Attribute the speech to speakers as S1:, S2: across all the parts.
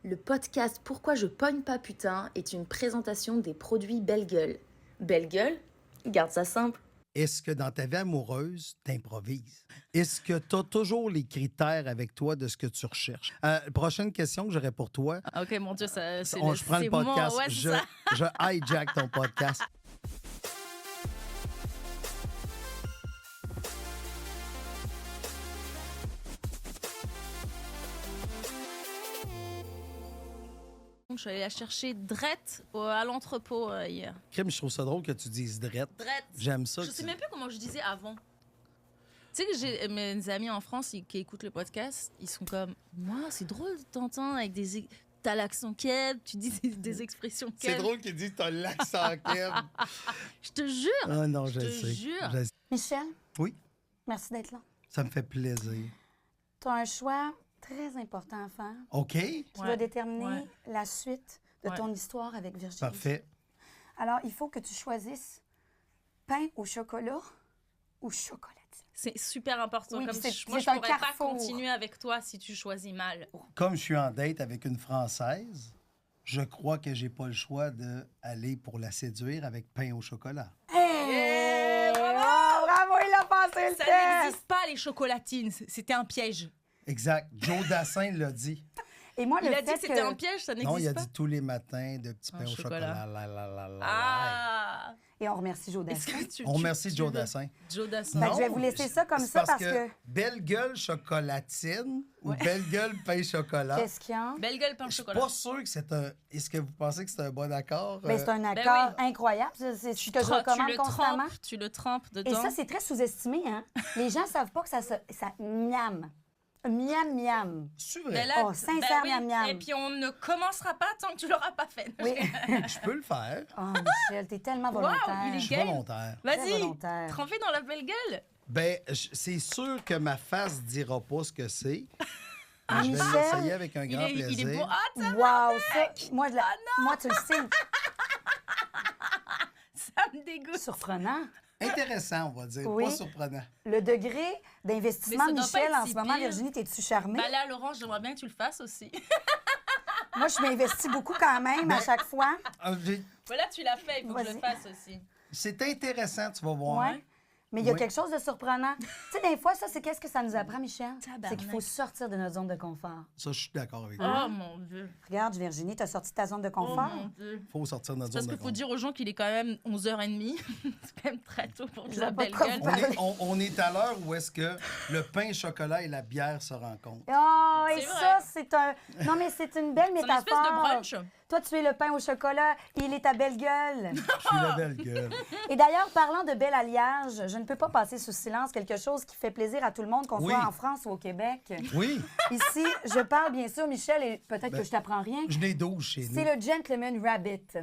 S1: Le podcast Pourquoi je pogne pas putain est une présentation des produits Belle Gueule. Belle Gueule, garde ça simple.
S2: Est-ce que dans ta vie amoureuse, t'improvises? Est-ce que tu as toujours les critères avec toi de ce que tu recherches? Prochaine question que j'aurais pour toi.
S3: OK, mon Dieu, ça, c'est
S2: Je prends le podcast.
S3: Ouais,
S2: je hijack ton podcast.
S3: Je suis allée la chercher drette à l'entrepôt hier.
S2: Crime, je trouve ça drôle que tu dises drette.
S3: Drette.
S2: J'aime ça.
S3: Je sais même plus comment je disais avant. Tu sais que j'ai mes amis en France qui écoutent le podcast, ils sont comme moi, c'est drôle de t'entendre avec des t'as l'accent keb, tu dis des expressions keb.
S2: C'est drôle qu'il dise t'as l'accent keb.
S3: Je te jure.
S2: Ah non, je
S3: te
S2: sais.
S3: jure.
S2: Je sais.
S4: Michel,
S2: Oui,
S4: merci d'être là.
S2: ça me fait plaisir.
S4: Tu as un choix très important à faire
S2: OK?
S4: qui va déterminer la suite de
S3: Ouais.
S4: ton histoire avec Virginie.
S2: Parfait.
S4: Alors, il faut que tu choisisses pain au chocolat ou chocolatine.
S3: C'est super important.
S4: Oui,
S3: Comme
S4: c'est
S3: moi, je
S4: un
S3: pourrais
S4: carrefour.
S3: pas continuer avec toi si tu choisis mal.
S2: Comme je suis en date avec une Française, je crois que j'ai pas le choix d'aller pour la séduire avec pain au chocolat.
S4: Hey! Bravo, il a passé le
S3: Ça
S4: test!
S3: n'existe pas, les chocolatines. C'était un piège.
S2: Exact. Joe Dassin l'a dit.
S4: Et moi,
S3: Il
S4: le
S3: a dit
S4: fait
S3: que c'était un piège, ça
S2: Non, il a
S3: n'existe pas.
S2: dit tous les matins de petits pains
S3: Un
S2: au chocolat.
S3: chocolat.
S2: La, la, la, la, la.
S3: Ah!
S4: Et on remercie Joe
S3: Est-ce
S4: Dassin.
S3: que tu-
S2: On
S3: tu-
S2: remercie
S3: tu
S2: Joe
S3: veux-
S2: Dassin.
S3: Joe Dassin.
S4: Ben, je vais vous laisser ça comme
S2: c'est
S4: ça parce que-
S2: Belle gueule chocolatine ou belle gueule pain chocolat.
S4: Qu'est-ce qu'il y a?
S3: Belle gueule, pain au
S2: Je suis
S3: chocolat.
S2: pas sûr que c'est un. Est-ce que vous pensez que c'est un bon accord?
S4: Ben, c'est un
S3: Ben
S4: accord
S3: oui.
S4: incroyable. C'est ce que je
S3: Tu
S4: recommande
S3: le
S4: constamment.
S3: trempes, tu le trempes dedans.
S4: Et ça, c'est très sous-estimé. Hein? Les gens savent pas que ça miam. Miam, miam.
S2: C'est vrai.
S3: Ben là,
S4: Oh, sincère,
S3: oui.
S4: miam, miam.
S3: Et puis on ne commencera pas tant que tu l'auras pas fait.
S4: Oui.
S2: Je peux le faire.
S4: Oh, Michel, t'es tellement
S3: Wow,
S4: volontaire.
S3: il est
S2: Je suis
S3: game.
S2: volontaire.
S4: Très
S3: Vas-y,
S4: volontaire.
S3: trempez dans la belle gueule.
S2: Ben, c'est sûr que ma face dira pas ce que c'est. Mais je vais
S4: Michel,
S2: l'essayer avec un grand plaisir.
S3: Il est beau. Ah, ça,
S4: Wow, ça, moi, moi, tu le sais,
S3: ça me dégoûte.
S4: surprenant.
S2: Intéressant, on va dire.
S4: Oui.
S2: Pas surprenant.
S4: Le degré d'investissement
S3: Mais
S4: de
S3: ça doit pas
S4: Michel
S3: être
S4: en
S3: si
S4: ce moment,
S3: pire.
S4: Virginie, t'es-tu charmée?
S3: Bah là, Laurent, j'aimerais bien que tu le fasses aussi.
S4: Moi, je m'investis beaucoup quand même à chaque fois.
S3: Voilà, tu l'as fait, il faut que je
S4: Vas-y.
S3: le fasse aussi.
S2: C'est intéressant, tu vas voir.
S4: Ouais. Mais il y a
S2: Oui.
S4: quelque chose de surprenant. Tu sais, des fois, ça, c'est qu'est-ce que ça nous apprend, Michel?
S3: Tabarnak.
S4: C'est qu'il faut sortir de notre zone de confort.
S2: Ça, je suis d'accord avec toi.
S3: Oh mon Dieu.
S4: Regarde, Virginie, t'as sorti de ta zone de
S3: Oh
S4: confort.
S3: mon Dieu.
S2: Il faut sortir de notre
S3: Parce
S2: zone
S3: qu'il
S2: de
S3: faut
S2: confort.
S3: dire aux gens qu'il est quand même 11h30. C'est quand même très tôt pour
S4: Je
S3: de la
S4: vois pas
S3: belle
S4: de quoi
S3: gueule.
S4: vous parlez.
S2: On est à l'heure où est-ce que le pain au chocolat et la bière se rencontrent.
S4: Oh, et
S3: C'est
S4: ça,
S3: vrai.
S4: c'est un... Non, mais c'est une belle
S3: C'est une
S4: métaphore.
S3: espèce de brunch.
S4: Toi, tu es le pain au chocolat, il est ta belle gueule.
S2: Je suis la belle gueule.
S4: Et d'ailleurs, parlant de bel alliage, je ne peux pas passer sous silence quelque chose qui fait plaisir à tout le monde, qu'on
S2: Oui.
S4: soit en France ou au Québec.
S2: Oui,
S4: Ici, je parle bien sûr, Michel, et peut-être que je t'apprends rien.
S2: je n'ai 12 chez nous.
S4: C'est le Gentleman Rabbit.
S3: Tu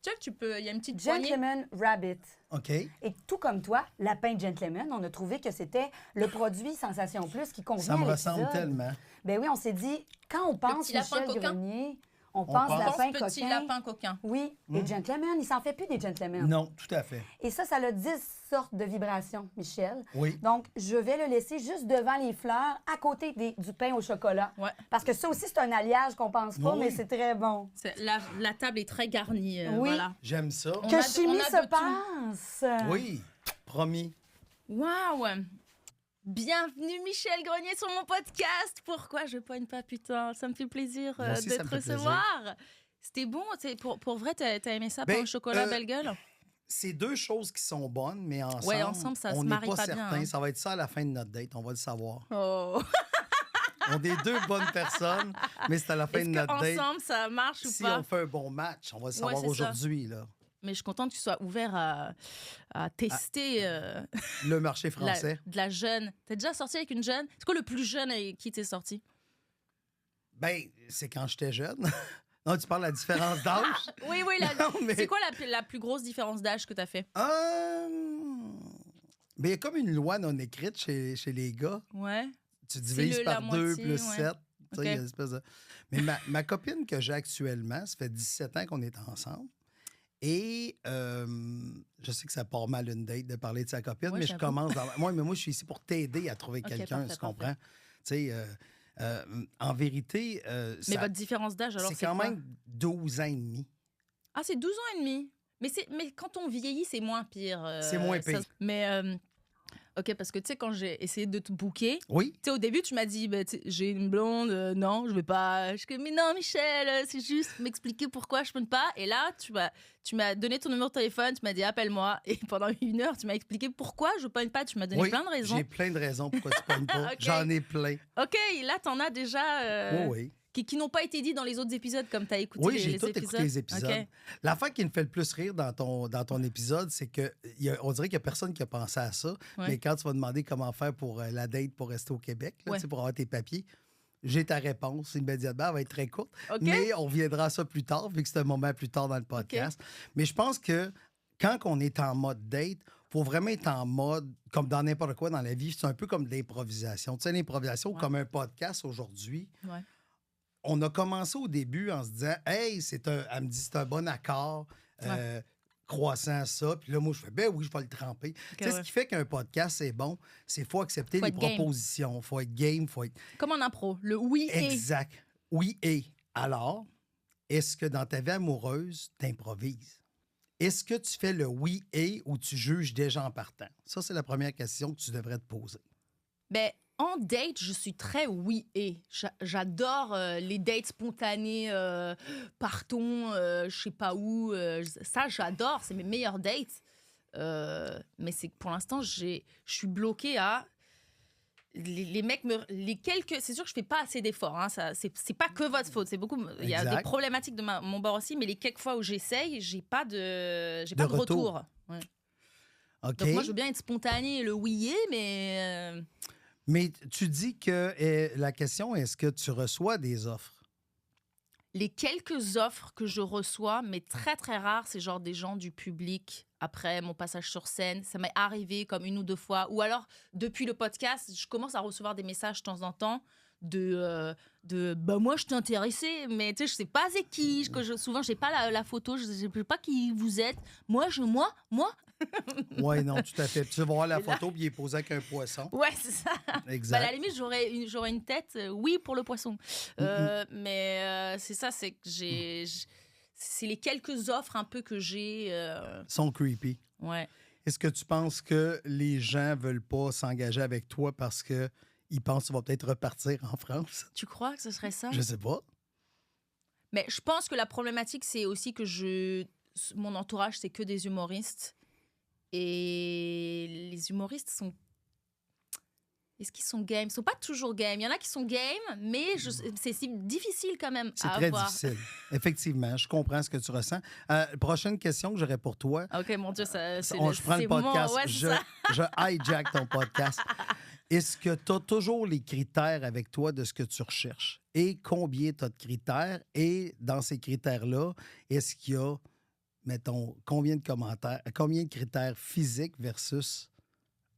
S3: sais que tu peux, il y a une petite poignée.
S4: Gentleman Rabbit.
S2: OK.
S4: Et tout comme toi, Lapin Gentleman, on a trouvé que c'était le produit Sensation Plus qui convenait
S2: Ça me
S4: à
S2: ressemble
S4: l'épisode.
S2: tellement.
S4: Ben oui, on s'est dit, quand on pense
S3: petit lapin
S4: Michel
S3: coquin.
S4: Grenier, on pense
S2: pense
S4: lapin
S3: Petit
S4: coquin.
S3: lapin coquin.
S4: Oui, et gentleman, il s'en fait plus des gentlemen.
S2: Non, tout à fait.
S4: Et ça a 10 sortes de vibrations, Michel.
S2: Oui.
S4: Donc, je vais le laisser juste devant les fleurs, à côté du pain au chocolat.
S3: Ouais.
S4: Parce que ça aussi, c'est un alliage qu'on pense pas,
S2: Oui.
S4: mais c'est très bon.
S3: La table est très garnie.
S4: Oui.
S3: Voilà.
S2: J'aime ça.
S3: On a
S4: Que
S3: de-
S4: chimie
S3: on a de
S4: se passe!
S2: Oui, promis.
S3: Waouh! Bienvenue Michel Grenier sur mon podcast. Pourquoi je poigne pas putain? Ça me fait plaisir
S2: Moi aussi,
S3: de
S2: ça
S3: te
S2: me fait plaisir.
S3: recevoir. C'était bon. Pour vrai, t'as aimé ça,
S2: Ben,
S3: pain au chocolat, belle gueule?
S2: C'est deux choses qui sont bonnes, mais ensemble,
S3: Ouais, ensemble, ça se
S2: on n'est
S3: marie
S2: pas
S3: pas bien,
S2: certain.
S3: hein.
S2: Ça va être ça à la fin de notre date, on va le savoir.
S3: Oh!
S2: On est deux bonnes personnes, mais c'est à la fin
S3: Est-ce
S2: de notre date.
S3: qu'ensemble, ça marche ou
S2: Si
S3: pas?
S2: on fait un bon match, on va le savoir
S3: c'est ça.
S2: aujourd'hui, là.
S3: Mais je suis contente que tu sois ouvert à tester
S2: Le marché français.
S3: de la jeune. T'es déjà sorti avec une jeune? C'est quoi le plus jeune avec qui t'es sorti?
S2: Ben, c'est quand j'étais jeune. Non, tu parles de la différence d'âge?
S3: Oui,
S2: Non, mais-
S3: C'est quoi la plus grosse différence d'âge que t'as fait?
S2: Mais il y a comme une loi non écrite chez les gars.
S3: Ouais.
S2: Tu divises
S3: la
S2: par 2
S3: moitié,
S2: plus
S3: ouais.
S2: 7. Tu sais,
S3: Ok.
S2: il y a une espèce de... Mais ma copine que j'ai actuellement, ça fait 17 ans qu'on est ensemble. Et je sais que ça part mal une date de parler de sa copine,
S3: Ouais,
S2: mais je
S3: j'avoue.
S2: commence dans... Moi, je suis ici pour t'aider à trouver
S3: Ok,
S2: quelqu'un,
S3: parfait,
S2: tu comprends? Tu sais, En vérité,
S3: Mais votre différence d'âge, alors,
S2: c'est
S3: c'est
S2: quand
S3: quoi?
S2: même 12 ans et demi.
S3: Ah, c'est 12 ans et demi. Mais quand on vieillit, c'est moins pire.
S2: C'est moins pire.
S3: Mais, OK, parce que tu sais, quand j'ai essayé de te booker,
S2: Oui,
S3: tu sais, au début, tu m'as dit, ben, j'ai une blonde, non, je vais pas. Je suis comme, mais non, Michel, c'est juste m'expliquer pourquoi je peux pas. Et là, tu m'as donné ton numéro de téléphone, tu m'as dit, appelle-moi. Et pendant 1 heure, tu m'as expliqué pourquoi je pogne pas. Tu m'as donné
S2: oui,
S3: plein de raisons.
S2: j'ai plein de raisons pourquoi tu pognes pas.
S3: Ok.
S2: J'en ai plein.
S3: OK, là, t'en as déjà.
S2: Oui.
S3: Qui n'ont pas été dit dans les autres épisodes, comme tu as écouté
S2: Oui,
S3: les
S2: j'ai tout
S3: épisodes.
S2: écouté les épisodes.
S3: OK.
S2: L'affaire qui me fait le plus rire dans ton épisode, c'est que on dirait qu'il n'y a personne qui a pensé à ça.
S3: Ouais.
S2: Mais quand tu vas demander comment faire pour la date pour rester au Québec, là,
S3: Ouais.
S2: tu sais, pour avoir tes papiers, j'ai ta réponse immédiatement. Elle va être très courte.
S3: OK.
S2: Mais on reviendra à ça plus tard, vu que c'est un moment plus tard dans le podcast. Mais je pense que quand on est en mode date, il faut vraiment être en mode, comme dans n'importe quoi dans la vie, c'est un peu comme de l'improvisation. Tu sais, l'improvisation,
S3: Ouais.
S2: comme un podcast aujourd'hui,
S3: Ouais.
S2: on a commencé au début en se disant, hey, elle me dit, c'est un bon accord, croissant ça. Puis là, moi, je fais, ben oui, je vais le tremper. Tu sais,
S3: ouais.
S2: ce qui fait qu'un podcast, c'est bon, c'est qu'il faut accepter
S3: Faut
S2: les
S3: être game.
S2: propositions. Il faut être game, il faut être.
S3: Comme en impro, le oui et.
S2: Exact. Oui, et. Alors, est-ce que dans ta vie amoureuse, tu improvises? Est-ce que tu fais le oui et ou tu juges déjà en partant? Ça, c'est la première question que tu devrais te poser.
S3: Ben, en date, je suis très oui et. J'adore les dates spontanées, partons, je sais pas où. Ça, j'adore. C'est mes meilleures dates. Mais c'est que pour l'instant, je suis bloquée à. Les mecs c'est sûr que je fais pas assez d'efforts, hein, ça c'est pas que votre faute, c'est beaucoup, il y a
S2: Exact.
S3: des problématiques de mon bord aussi, mais les quelques fois où j'essaye, j'ai pas de
S2: retour.
S3: retour. Ouais.
S2: OK?
S3: Donc moi je veux bien être spontanée, le oui mais
S2: Mais tu dis que la question, est-ce que tu reçois des offres?
S3: les quelques offres que je reçois, mais très très rares, c'est genre des gens du public. Après mon passage sur scène, ça m'est arrivé comme 1 ou 2 fois. Ou alors, depuis le podcast, je commence à recevoir des messages de temps en temps de bah moi je t'ai intéressé, mais tu sais, je sais pas c'est qui. Souvent, j'ai pas la photo, je sais pas qui vous êtes. Moi.
S2: Oui, non, tout à fait. Puis tu vas voir la photo, puis il est posé avec un poisson.
S3: Ouais, c'est ça.
S2: Exact.
S3: Bah, à la limite, j'aurais une tête, oui, pour le poisson. Mais c'est ça, c'est que c'est les quelques offres un peu que j'ai.
S2: Sont creepy.
S3: Ouais.
S2: Est-ce que tu penses que les gens veulent pas s'engager avec toi parce que ils pensent que tu vas peut-être repartir en France?
S3: Tu crois que ce serait ça?
S2: Je sais pas.
S3: Mais je pense que la problématique, c'est aussi que mon entourage, c'est que des humoristes. Et les humoristes sont... Est-ce qu'ils sont game? Ils sont pas toujours game. Il y en a qui sont game, mais c'est difficile quand même
S2: C'est
S3: à
S2: très
S3: avoir.
S2: difficile. Effectivement, je comprends ce que tu ressens. Prochaine question que j'aurais pour toi.
S3: Ok, mon Dieu, ça, c'est
S2: Je prends le podcast.
S3: Ouais, c'est ça.
S2: je hijack ton podcast. Est-ce que tu as toujours les critères avec toi de ce que tu recherches? Et combien tu as de critères? Et dans ces critères-là, est-ce qu'il y a, mettons, combien de critères physiques versus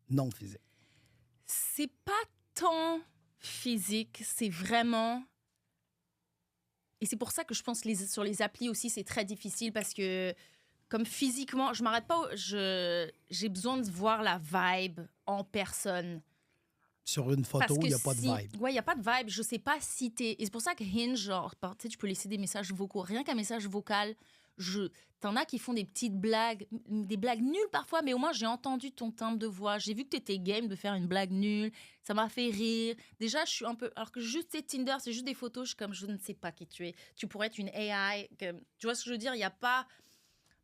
S2: non physiques?
S3: C'est pas tant physique, c'est vraiment... Et c'est pour ça que je pense que sur les applis aussi, c'est très difficile parce que, comme physiquement, je m'arrête pas... J'ai besoin de voir la vibe en personne.
S2: Sur une photo, il n'y a pas de vibe.
S3: Ouais, il n'y a pas de vibe. Je sais pas si t'es... Et c'est pour ça que Hinge, genre, tu sais, tu peux laisser des messages vocaux. Rien qu'un message vocal, t'en as qui font des petites blagues, des blagues nulles parfois, mais au moins, j'ai entendu ton timbre de voix. J'ai vu que t'étais game de faire une blague nulle. Ça m'a fait rire. Déjà, je suis un peu... Alors que juste Tinder, c'est juste des photos, je suis comme, je ne sais pas qui tu es. Tu pourrais être une AI. Tu vois ce que je veux dire? Il n'y a pas...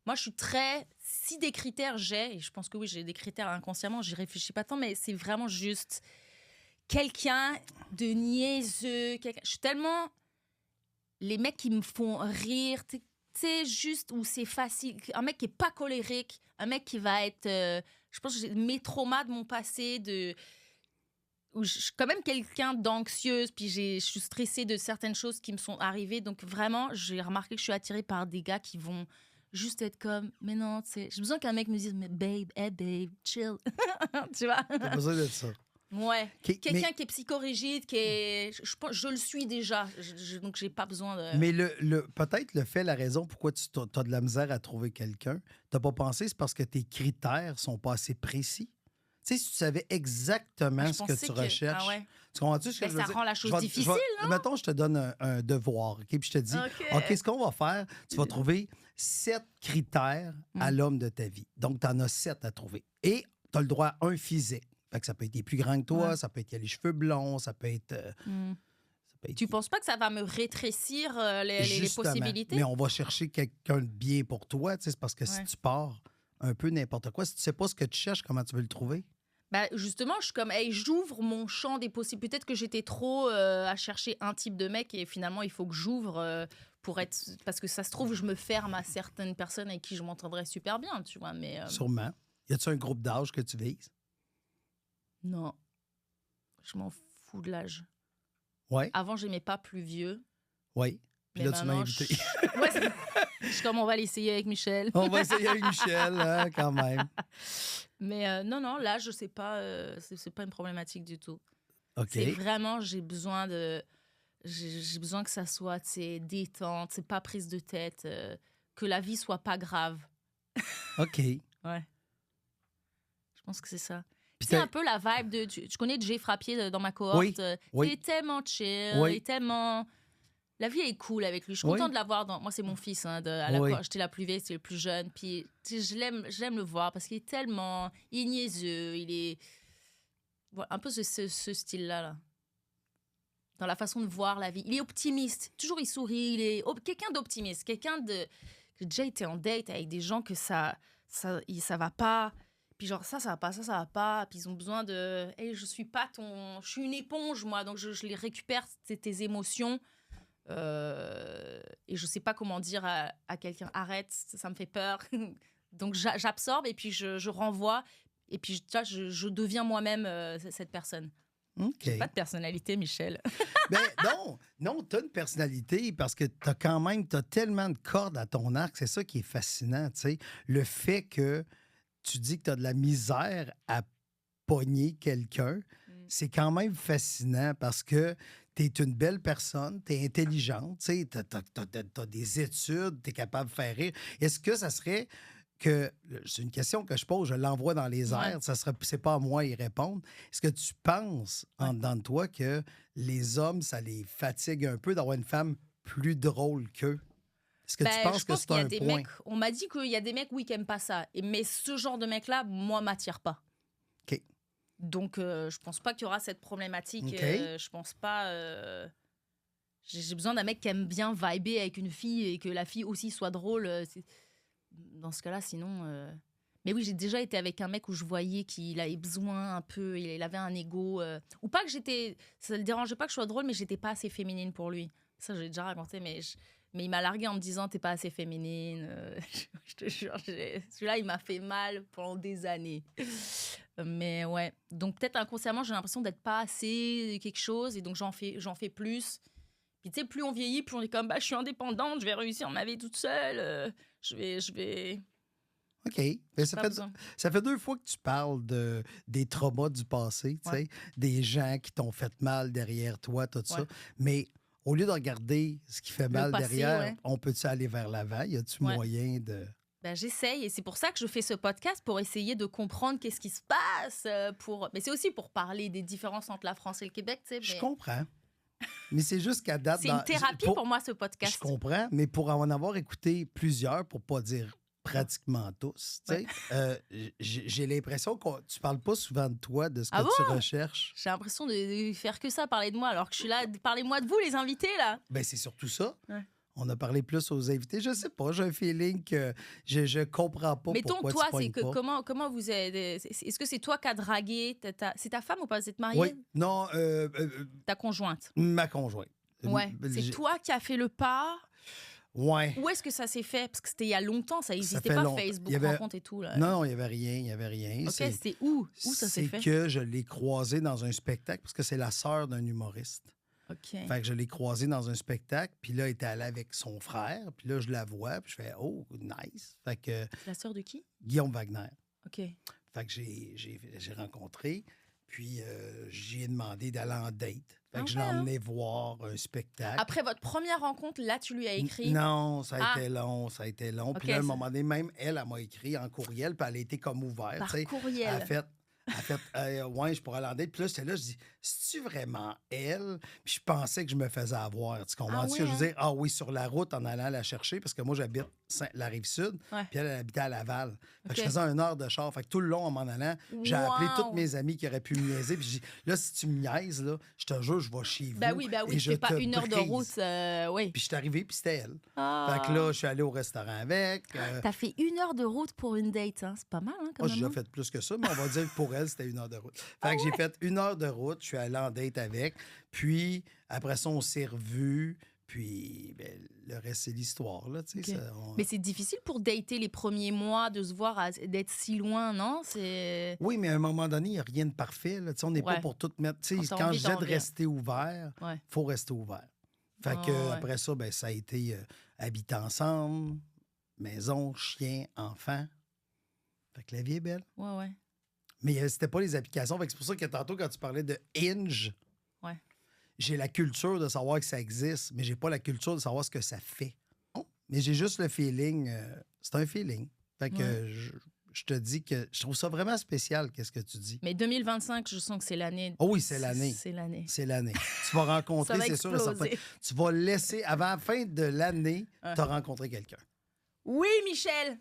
S3: Moi, je suis très... Si des critères j'ai, et je pense que oui, j'ai des critères inconsciemment, j'y réfléchis pas tant, mais c'est vraiment juste... quelqu'un de niaiseux. Je suis tellement... Les mecs qui me font rire, tu sais, juste où c'est facile. Un mec qui est pas colérique, un mec qui va être... je pense que j'ai mes traumas de mon passé, où je suis quand même quelqu'un d'anxieuse, puis je suis stressée de certaines choses qui me sont arrivées. Donc vraiment, j'ai remarqué que je suis attirée par des gars qui vont juste être comme... Mais non, tu sais, j'ai besoin qu'un mec me dise, mais babe, hey babe, chill. Tu vois?
S2: T'as besoin de ça.
S3: Ouais.
S2: Quelqu'un
S3: qui est psychorigide, qui est... Je le suis déjà, donc j'ai pas besoin de...
S2: Mais peut-être la raison pourquoi tu as de la misère à trouver quelqu'un, t'as pas pensé, c'est parce que tes critères sont pas assez précis. Tu Tu sais, si tu savais exactement
S3: Je
S2: ce que
S3: pensais
S2: tu
S3: que-
S2: recherches,
S3: Ah ouais.
S2: tu comprends-tu ce que
S3: Ben,
S2: je veux
S3: ça
S2: dire?
S3: rend la chose
S2: Je vais-
S3: difficile,
S2: Mettons, je te donne un devoir, OK? Puis je te dis, OK, ce qu'on va faire, tu vas trouver 7 critères à l'homme de ta vie. Donc, tu en as 7 à trouver. Et tu as le droit à un physique. Fait que ça peut être plus grand que toi,
S3: Ouais.
S2: ça peut être qu'il y a les cheveux blonds, ça peut être...
S3: Hmm.
S2: ça peut être-
S3: Tu penses pas que ça va me rétrécir les
S2: Justement.
S3: possibilités?
S2: Mais on va chercher quelqu'un de bien pour toi, tu sais, c'est parce que si
S3: Ouais.
S2: tu pars un peu n'importe quoi, si tu sais pas ce que tu cherches, comment tu veux le trouver?
S3: Bah, justement, je suis comme, hey, j'ouvre mon champ des possibles. Peut-être que j'étais trop à chercher un type de mec et finalement, il faut que j'ouvre pour être. Parce que ça se trouve, je me ferme à certaines personnes avec qui je m'entendrais super bien, tu vois. Mais
S2: Sûrement. Y a-tu un groupe d'âge que tu vises?
S3: non, je m'en fous de l'âge.
S2: Oui,
S3: Avant, j'aimais pas plus vieux.
S2: oui. Puis
S3: Mais
S2: là, tu m'as
S3: maintenant,
S2: invité.
S3: Ouais, je suis comme, on va l'essayer avec Michel.
S2: On va essayer avec Michel, hein, quand même.
S3: Mais non, là, je sais pas, c'est pas une problématique du tout.
S2: OK.
S3: C'est vraiment, j'ai besoin que ça soit, tu sais, détente, c'est pas prise de tête, que la vie soit pas grave.
S2: OK.
S3: Ouais. Je pense que c'est ça.
S2: Puis
S3: C'est
S2: t'as-
S3: un peu la vibe de. Tu connais Jay Frappier dans ma cohorte.
S2: Oui, oui.
S3: Il est tellement chill,
S2: Oui.
S3: il est tellement. La vie est cool avec lui. Je suis
S2: Oui.
S3: contente de l'avoir dans. Moi, c'est mon fils. Hein, à la
S2: Oui.
S3: J'étais la plus vieille, c'est le plus jeune. Puis tu sais, je l'aime le voir parce qu'il est tellement. Il est niaiseux. Il est. Voilà, un peu ce style-là. Là. Dans la façon de voir la vie. Il est optimiste. Toujours, il sourit. Il est quelqu'un d'optimiste. Quelqu'un de. J'ai déjà été en date avec des gens que ça va pas. Puis genre, ça va pas, ça va pas. Puis ils ont besoin de... Hey, je suis pas ton... Je suis une éponge, moi. Donc, je les récupère, tes émotions. Et je sais pas comment dire à quelqu'un, arrête, ça me fait peur. Donc, j'absorbe et puis je renvoie. Et puis, tu vois, je deviens moi-même cette personne.
S2: OK.
S3: J'ai pas de personnalité, Michel.
S2: Ben non, tu as une personnalité parce que tu as tellement de cordes à ton arc. C'est ça qui est fascinant, tu sais. Le fait que tu dis que tu as de la misère à pogner quelqu'un, c'est quand même fascinant parce que tu es une belle personne, tu es intelligente, tu as des études, tu es capable de faire rire. Est-ce que ça serait que, c'est une question que je pose, je l'envoie dans les airs, c'est pas à moi y répondre. Est-ce que tu penses en dedans de toi que les hommes, ça les fatigue un peu d'avoir une femme plus drôle qu'eux? Est-ce que tu penses que c'est un point?
S3: Mecs, on m'a dit qu'il y a des mecs, oui, qui aiment pas ça. Mais ce genre de mec-là, moi, m'attire pas.
S2: OK.
S3: Donc, je pense pas qu'il y aura cette problématique.
S2: OK.
S3: Je pense pas... J'ai besoin d'un mec qui aime bien vibrer avec une fille et que la fille aussi soit drôle. Dans ce cas-là, sinon... Mais oui, j'ai déjà été avec un mec où je voyais qu'il avait besoin un peu, il avait un ego. Ou pas que j'étais... Ça le dérangeait pas que je sois drôle, mais j'étais pas assez féminine pour lui. Ça, j'ai déjà raconté, mais il m'a largué en me disant, t'es pas assez féminine. Je te jure, celui-là, il m'a fait mal pendant des années. Mais ouais. Donc, peut-être inconsciemment, j'ai l'impression d'être pas assez quelque chose, et donc j'en fais plus. Puis, tu sais, plus on vieillit, plus on est comme, bah, je suis indépendante, je vais réussir ma vie toute seule. Je vais...
S2: OK. Mais ça fait 2 fois que tu parles des traumas du passé, tu sais, des gens qui t'ont fait mal derrière toi, tout ça. Mais au lieu de regarder ce qui fait mal
S3: passé,
S2: derrière, on peut-tu aller vers l'avant? Y a-tu moyen de...
S3: Ben, j'essaye, et c'est pour ça que je fais ce podcast, pour essayer de comprendre qu'est-ce qui se passe. Mais c'est aussi pour parler des différences entre la France et le Québec, tu sais.
S2: Je comprends. Mais c'est juste qu'à date...
S3: C'est une thérapie pour moi, ce podcast.
S2: Je comprends, mais pour en avoir écouté plusieurs, pour pas dire pratiquement tous, tu sais, j'ai l'impression que tu parles pas souvent de toi, de ce que tu recherches.
S3: J'ai l'impression de faire que ça, parler de moi, alors que je suis là, parlez-moi de vous, les invités, là.
S2: Ben c'est surtout ça.
S3: Ouais.
S2: On a parlé plus aux invités. Je sais pas, j'ai un feeling que je comprends pas
S3: Mettons,
S2: pourquoi
S3: toi,
S2: tu pognes
S3: c'est que
S2: pas.
S3: comment vous êtes... Est-ce que c'est toi qui as dragué c'est ta femme ou pas? Vous êtes mariée?
S2: Oui, non,
S3: Ta conjointe?
S2: ma conjointe.
S3: Ouais. C'est toi qui as fait le pas?
S2: Ouais.
S3: Où est-ce que ça s'est fait? Parce que c'était il y a longtemps, ça n'existait
S2: fait
S3: pas,
S2: longtemps.
S3: Facebook,
S2: Il y avait-
S3: rencontre et tout. Là.
S2: Non, il y avait rien.
S3: Ok, c'était où? Où ça s'est fait?
S2: C'est que je l'ai croisé dans un spectacle, parce que c'est la sœur d'un humoriste.
S3: Ok.
S2: Fait que je l'ai croisé dans un spectacle, puis là, elle était allée avec son frère, puis là, je la vois, puis je fais « Oh, nice! » Fait que
S3: La sœur de qui?
S2: Guillaume Wagner.
S3: Ok.
S2: Fait que j'ai rencontré, puis j'y ai demandé d'aller en date. Fait que je l'ai emmené voir un spectacle.
S3: Après votre première rencontre, là, tu lui as écrit?
S2: Non, ça a été long. Puis là, à un moment donné, même elle m'a écrit en courriel, puis elle a été comme ouverte.
S3: Par
S2: tu sais.
S3: courriel.
S2: Elle a fait, ouais, je pourrais aller en date. Puis là, j'étais là, je dis, c'est-tu vraiment elle? Puis je pensais que je me faisais avoir. Tu comprends?
S3: Ah
S2: Ce
S3: ouais,
S2: que je
S3: hein?
S2: veux dire? Ah oui, sur la route, en allant la chercher, parce que moi, j'habite la Rive-Sud,
S3: Ouais.
S2: puis elle habitait à Laval. Fait que
S3: OK.
S2: je faisais 1 heure de char. Fait que tout le long, en m'en allant, j'ai appelé
S3: Wow!
S2: toutes mes amies qui auraient pu me niaiser. Puis j'ai dit, là, si tu me niaises, là, je te jure, je vais chez vous.
S3: Ben oui,
S2: et
S3: tu
S2: je
S3: fais pas
S2: te
S3: 1 heure de
S2: brise.
S3: route. Oui.
S2: Puis je suis arrivé, puis c'était elle.
S3: Ah.
S2: Fait que là, je suis allé au restaurant avec.
S3: T'as fait 1 heure de route pour une date, hein? C'est pas mal, hein, quand
S2: Moi, j'ai
S3: même.
S2: déjà fait plus que ça, mais on va dire que pour elle, c'était 1 heure de route. Fait que j'ai fait 1 heure de route, je suis allé en date avec. Puis après ça, on s'est revus. Puis ben, le reste, c'est l'histoire. Là, tu sais,
S3: OK.
S2: ça,
S3: Mais c'est difficile pour dater les premiers mois, de se voir, d'être si loin, non? C'est...
S2: Oui, mais à un moment donné, il n'y a rien de parfait. Là. Tu sais, on n'est pas
S3: Ouais.
S2: pour tout mettre. Tu
S3: Quand
S2: sais,
S3: t'as
S2: quand
S3: envie,
S2: je
S3: t'as
S2: disais de
S3: envie.
S2: rester ouvert, il
S3: Ouais.
S2: faut rester ouvert. Fait
S3: Ah,
S2: que
S3: ouais.
S2: après ça, ben, ça a été habiter ensemble, maison, chien, enfant. Fait que la vie est belle.
S3: Ouais, ouais.
S2: Mais c'était pas les applications. Fait que c'est pour ça que tantôt, quand tu parlais de Hinge,
S3: Ouais.
S2: j'ai la culture de savoir que ça existe, mais j'ai pas la culture de savoir ce que ça fait. Mais j'ai juste le feeling. C'est un feeling. Fait que
S3: Ouais.
S2: je te dis que je trouve ça vraiment spécial, qu'est-ce que tu dis.
S3: Mais 2025, je sens que c'est l'année.
S2: Oh oui, c'est l'année.
S3: C'est l'année.
S2: C'est l'année. Tu vas
S3: Ça
S2: rencontrer,
S3: va
S2: c'est sûr et certain.
S3: exploser.
S2: Tu vas laisser, avant la fin de l'année,
S3: Ouais.
S2: tu as rencontré quelqu'un.
S3: Oui, Michel!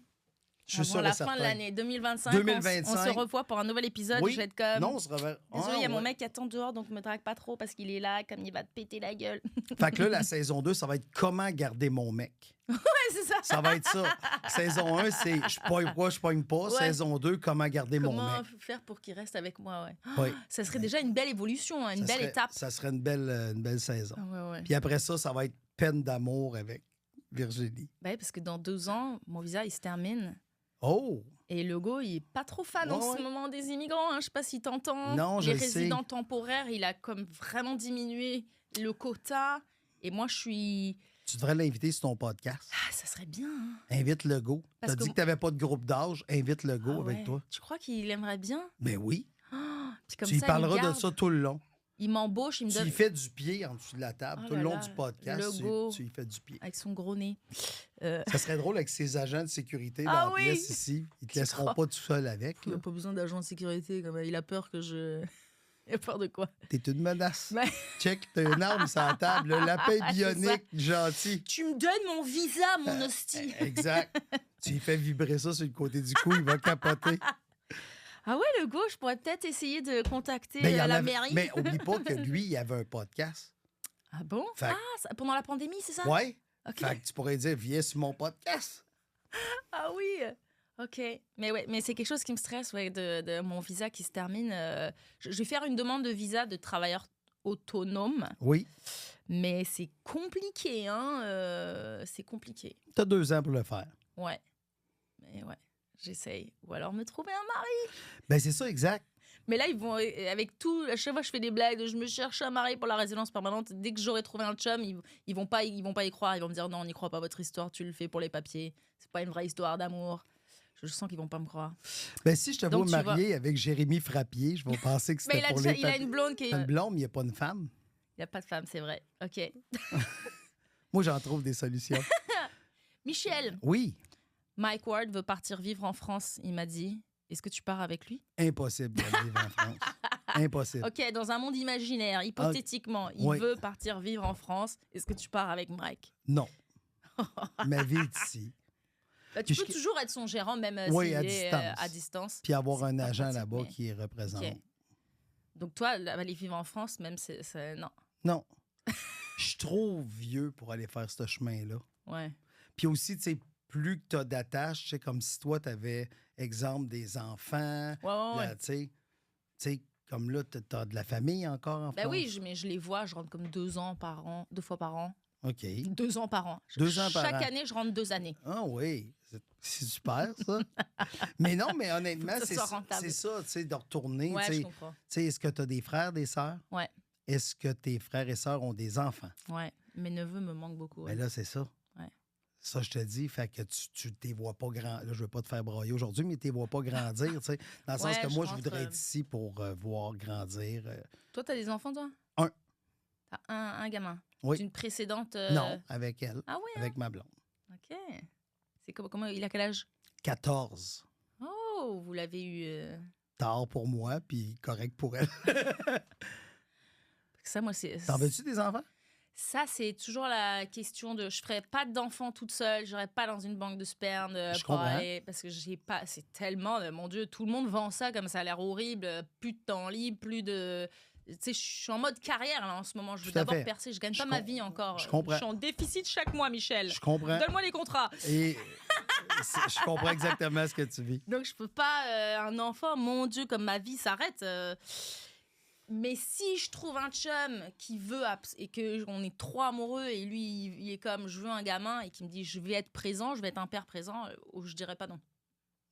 S2: Je suis
S3: Avant
S2: sûr
S3: la
S2: et
S3: fin
S2: certain.
S3: de l'année 2025,
S2: 2025.
S3: on se revoit pour un nouvel épisode.
S2: Oui.
S3: Je vais être comme...
S2: Non, on se reverra.
S3: Désolé, il y a
S2: Ah,
S3: mon
S2: ouais.
S3: mec qui attend dehors, donc me drague pas trop parce qu'il est là, comme il va te péter la gueule.
S2: Fait que là, la saison 2, ça va être comment garder mon mec.
S3: Ouais, c'est ça.
S2: Ça va être ça. Saison 1, c'est je pogne quoi, je pogne pas.
S3: Ouais.
S2: Saison 2, comment garder mon
S3: Comment
S2: mec.
S3: faire pour qu'il reste avec moi, ouais.
S2: Oui.
S3: Ça serait déjà une belle évolution, hein, une belle étape.
S2: Ça serait une belle saison.
S3: Ah ouais, ouais.
S2: Puis après ça, ça va être peine d'amour avec Virginie.
S3: Ouais, parce que dans 2 ans, mon visa, il se termine.
S2: Oh!
S3: Et Legault, il est pas trop fan en
S2: Ouais,
S3: ce
S2: ouais.
S3: moment des immigrants. Hein. Je sais pas si t'entends.
S2: Non, je
S3: Les
S2: le sais.
S3: résidents temporaires, il a comme vraiment diminué le quota. Et moi, je suis...
S2: Tu devrais l'inviter sur ton podcast.
S3: Ah, ça serait bien. Hein.
S2: Invite Legault. Tu
S3: Parce
S2: as
S3: que-
S2: dit que tu n'avais pas de groupe d'âge. Invite Legault
S3: Ah
S2: avec
S3: ouais.
S2: toi.
S3: Tu crois qu'il aimerait bien?
S2: Ben oui.
S3: Ah, puis comme
S2: Tu y
S3: ça, il
S2: parleras de
S3: garde.
S2: ça tout le long.
S3: Il m'embauche, il me
S2: Tu
S3: donne...
S2: y fais du pied en dessous de la table.
S3: Oh
S2: tout le
S3: là
S2: long
S3: là,
S2: du podcast,
S3: Legault.
S2: tu y fais du pied.
S3: Avec son gros nez.
S2: Ça serait drôle avec ses agents de sécurité dans
S3: Ah
S2: la
S3: oui!
S2: pièce ici. Ils te
S3: Tu
S2: laisseront
S3: crois?
S2: pas tout seul avec.
S3: Il n'a pas besoin d'agent de sécurité. Comme... Il a peur que je... Il a peur de quoi?
S2: T'es une menace.
S3: Ouais.
S2: Check, t'as une arme sur la table. Le lapin
S3: C'est
S2: bionique, gentil.
S3: Tu me donnes mon visa, mon hostie.
S2: Exact. Tu lui fais vibrer ça sur le côté du cou, il va capoter.
S3: Ah ouais, Legault, je pourrais peut-être essayer de contacter
S2: Mais il y en
S3: la
S2: avait-
S3: mairie.
S2: Mais oublie pas que lui, il avait un podcast.
S3: Ah bon?
S2: Fait que-
S3: Ah, pendant la pandémie, c'est ça?
S2: Ouais.
S3: Ok.
S2: Fait que tu pourrais dire, viens sur mon podcast.
S3: Ah oui. Ok. Mais ouais, mais c'est quelque chose qui me stresse, ouais, de mon visa qui se termine. Je vais faire une demande de visa de travailleur autonome,
S2: Oui.
S3: mais c'est compliqué, hein. C'est compliqué.
S2: T'as 2 ans pour le faire.
S3: Ouais. Mais ouais, j'essaye. Ou alors me trouver un mari.
S2: Ben c'est ça, exact.
S3: Mais là, ils vont, avec tout, à chaque fois je fais des blagues, de je me cherche un mari pour la résidence permanente. Dès que j'aurai trouvé un chum, ils vont pas y croire. Ils vont me dire non, on n'y croit pas, votre histoire, tu le fais pour les papiers. C'est pas une vraie histoire d'amour. Je sens qu'ils vont pas me croire.
S2: Ben si je te
S3: Donc,
S2: vois
S3: tu
S2: marié avec Jérémy Frappier, je vais penser que
S3: Mais
S2: c'était pour les
S3: il a une blonde qui est...
S2: Une blonde, mais il n'y a pas une femme.
S3: Il n'y a pas de femme, c'est vrai. Ok.
S2: Moi, j'en trouve des solutions.
S3: Michel,
S2: Oui,
S3: Mike Ward veut partir vivre en France, il m'a dit. Est-ce que tu pars avec lui?
S2: impossible de vivre en France. Impossible.
S3: Ok, dans un monde imaginaire, hypothétiquement, il
S2: oui.
S3: veut partir vivre en France. Est-ce que tu pars avec Mike?
S2: Non. Ma vie est ici.
S3: Bah, tu
S2: Puis
S3: peux toujours être son gérant, même
S2: Oui,
S3: s'il
S2: à
S3: est
S2: distance.
S3: à distance.
S2: Puis avoir
S3: C'est
S2: un
S3: pas
S2: agent
S3: pratique,
S2: là-bas
S3: mais-
S2: qui représente.
S3: Ok. Donc toi, aller vivre en France, même, c'est... Non.
S2: Non. Je suis trop vieux pour aller faire ce chemin-là.
S3: Ouais.
S2: Puis aussi, tu sais, plus que tu as d'attaches, c'est comme si toi, tu avais, exemple, des enfants.
S3: Ouais, ouais, ouais.
S2: là, tu sais, comme là, tu as de la famille encore en
S3: Ben
S2: France.
S3: oui, mais je les vois, je rentre comme 2 ans par an, 2 fois par an.
S2: OK.
S3: 2 ans par an.
S2: 2 ans par
S3: Chaque
S2: an.
S3: année, je rentre 2 années.
S2: Ah oui, c'est super, ça. Mais non, mais honnêtement,
S3: Faut que ça
S2: c'est
S3: soit rentable.
S2: c'est ça, tu sais, de retourner.
S3: Ouais,
S2: tu sais.
S3: je comprends.
S2: Tu sais, est-ce que tu as des frères, des sœurs?
S3: Ouais.
S2: Est-ce que tes frères et sœurs ont des enfants?
S3: Ouais. Mes neveux me manquent beaucoup. Ouais.
S2: Ben là, c'est ça.
S3: Ouais.
S2: Ça, je te dis, fait que tu t'es vois pas grand. Là, je veux pas te faire brailler aujourd'hui, mais tu vois pas grandir, tu sais. Dans le sens
S3: Ouais,
S2: que
S3: je
S2: moi, je
S3: rentre,
S2: voudrais être ici pour voir grandir.
S3: Toi, t'as des enfants, toi?
S2: Un.
S3: T'as un gamin?
S2: Oui.
S3: D'une précédente...
S2: Non, avec elle,
S3: Ah oui,
S2: avec ma blonde.
S3: ok. C'est comment il a quel âge?
S2: 14.
S3: Oh, vous l'avez eu
S2: tard pour moi, puis correct pour elle.
S3: Ça, moi, c'est...
S2: T'en veux-tu des enfants?
S3: Ça, c'est toujours la question de... Je ferais pas d'enfant toute seule. J'irais pas dans une banque de sperme
S2: Je
S3: pour
S2: comprends.
S3: aller... Parce que j'ai pas... C'est tellement... Mon Dieu, tout le monde vend ça comme ça a l'air horrible. Plus de temps libre, plus de... Tu sais, je suis en mode carrière, là, en ce moment. Je veux
S2: Tout à
S3: d'abord
S2: fait.
S3: percer. Je gagne
S2: Je
S3: pas ma vie encore.
S2: je comprends.
S3: Je suis en déficit chaque mois, Michel.
S2: Je comprends.
S3: Donne-moi les contrats.
S2: Et je comprends exactement ce que tu vis.
S3: Donc, je peux pas... un enfant, mon Dieu, comme ma vie s'arrête... Mais si je trouve un chum qui veut et qu'on est trop amoureux et lui, il est comme je veux un gamin et qui me dit je vais être présent, je vais être un père présent, je dirais pas non.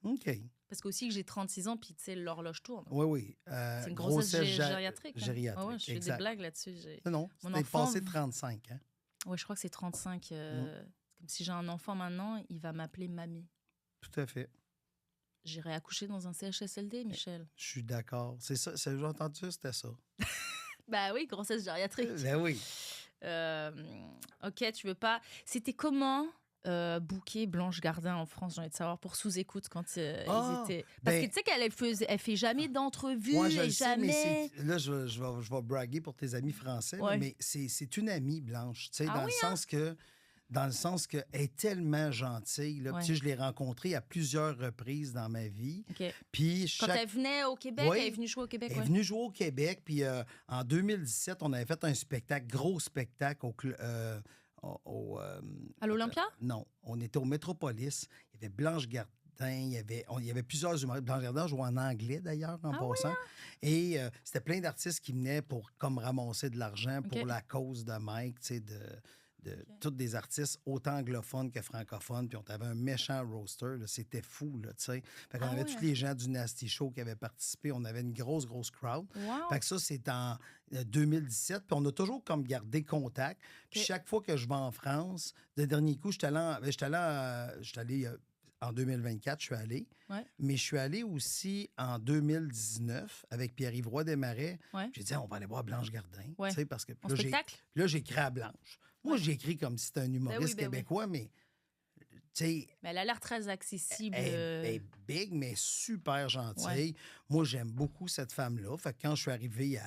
S2: OK.
S3: Parce qu'aussi que j'ai 36 ans puis tu sais, l'horloge tourne.
S2: Oui, oui.
S3: C'est une grossesse gériatrique. Hein.
S2: Gériatrique,
S3: Ouais, ouais, je fais
S2: exact.
S3: des blagues là-dessus.
S2: Non,
S3: Mon
S2: c'était
S3: enfant-
S2: passé 35, hein?
S3: Ouais, je crois que c'est 35. Comme si j'ai un enfant maintenant, il va m'appeler mamie.
S2: Tout à fait.
S3: J'irai accoucher dans un CHSLD, Michel.
S2: Je suis d'accord. C'est ça, j'ai entendu, c'était ça.
S3: Bah oui, grossesse gériatrique.
S2: Ben oui.
S3: Ok, tu veux pas. C'était comment booker Blanche Gardin en France, j'ai envie de savoir, pour sous-écoute quand ils étaient. Parce que tu sais qu'elle fait jamais d'entrevue
S2: Moi, je
S3: et
S2: le sais, mais
S3: jamais.
S2: là, je vais braguer pour tes amis français, là,
S3: Ouais.
S2: mais c'est une amie, Blanche, tu sais,
S3: Ah
S2: dans
S3: oui,
S2: le sens que elle est tellement gentille. Là.
S3: Ouais.
S2: Puis, je l'ai rencontrée à plusieurs reprises dans ma vie.
S3: Ok.
S2: Puis
S3: Quand elle venait au Québec,
S2: Oui.
S3: elle est venue jouer au Québec.
S2: Elle est
S3: Ouais.
S2: venue jouer au Québec, puis en 2017, on avait fait un spectacle, gros spectacle
S3: À l'Olympia?
S2: Non, on était au Métropolis. Il y avait Blanche Gardin, il y avait plusieurs humoristes. Blanche Gardin jouait en anglais, d'ailleurs, en passant. Et c'était plein d'artistes qui venaient pour comme ramasser de l'argent pour
S3: OK.
S2: la cause de Mike, tu sais, de tous des artistes autant anglophones que francophones. Puis on avait un méchant roster, là. C'était fou, là, tu sais. Fait qu'on
S3: Ah
S2: avait
S3: ouais.
S2: tous les gens du Nasty Show qui avaient participé. On avait une grosse crowd.
S3: Wow.
S2: Fait que ça, c'est en 2017. Puis on a toujours comme gardé contact. Puis
S3: OK.
S2: chaque fois que je vais en France, le dernier coup, j'étais allé en 2024, je suis allé.
S3: Ouais.
S2: Mais je suis allé aussi en 2019 avec Pierre-Yves Roy Desmarais.
S3: Ouais.
S2: J'ai dit, on va aller voir Blanche Gardin.
S3: Ouais.
S2: Tu sais, parce que
S3: En
S2: là,
S3: spectacle?
S2: puis là, j'ai écrit à Blanche. Moi, j'ai écrit comme si c'était un humoriste
S3: ben oui.
S2: québécois, mais tu sais,
S3: Mais elle a l'air très accessible.
S2: elle est big, mais super gentille. Moi, j'aime beaucoup cette femme-là. Fait que quand je suis arrivé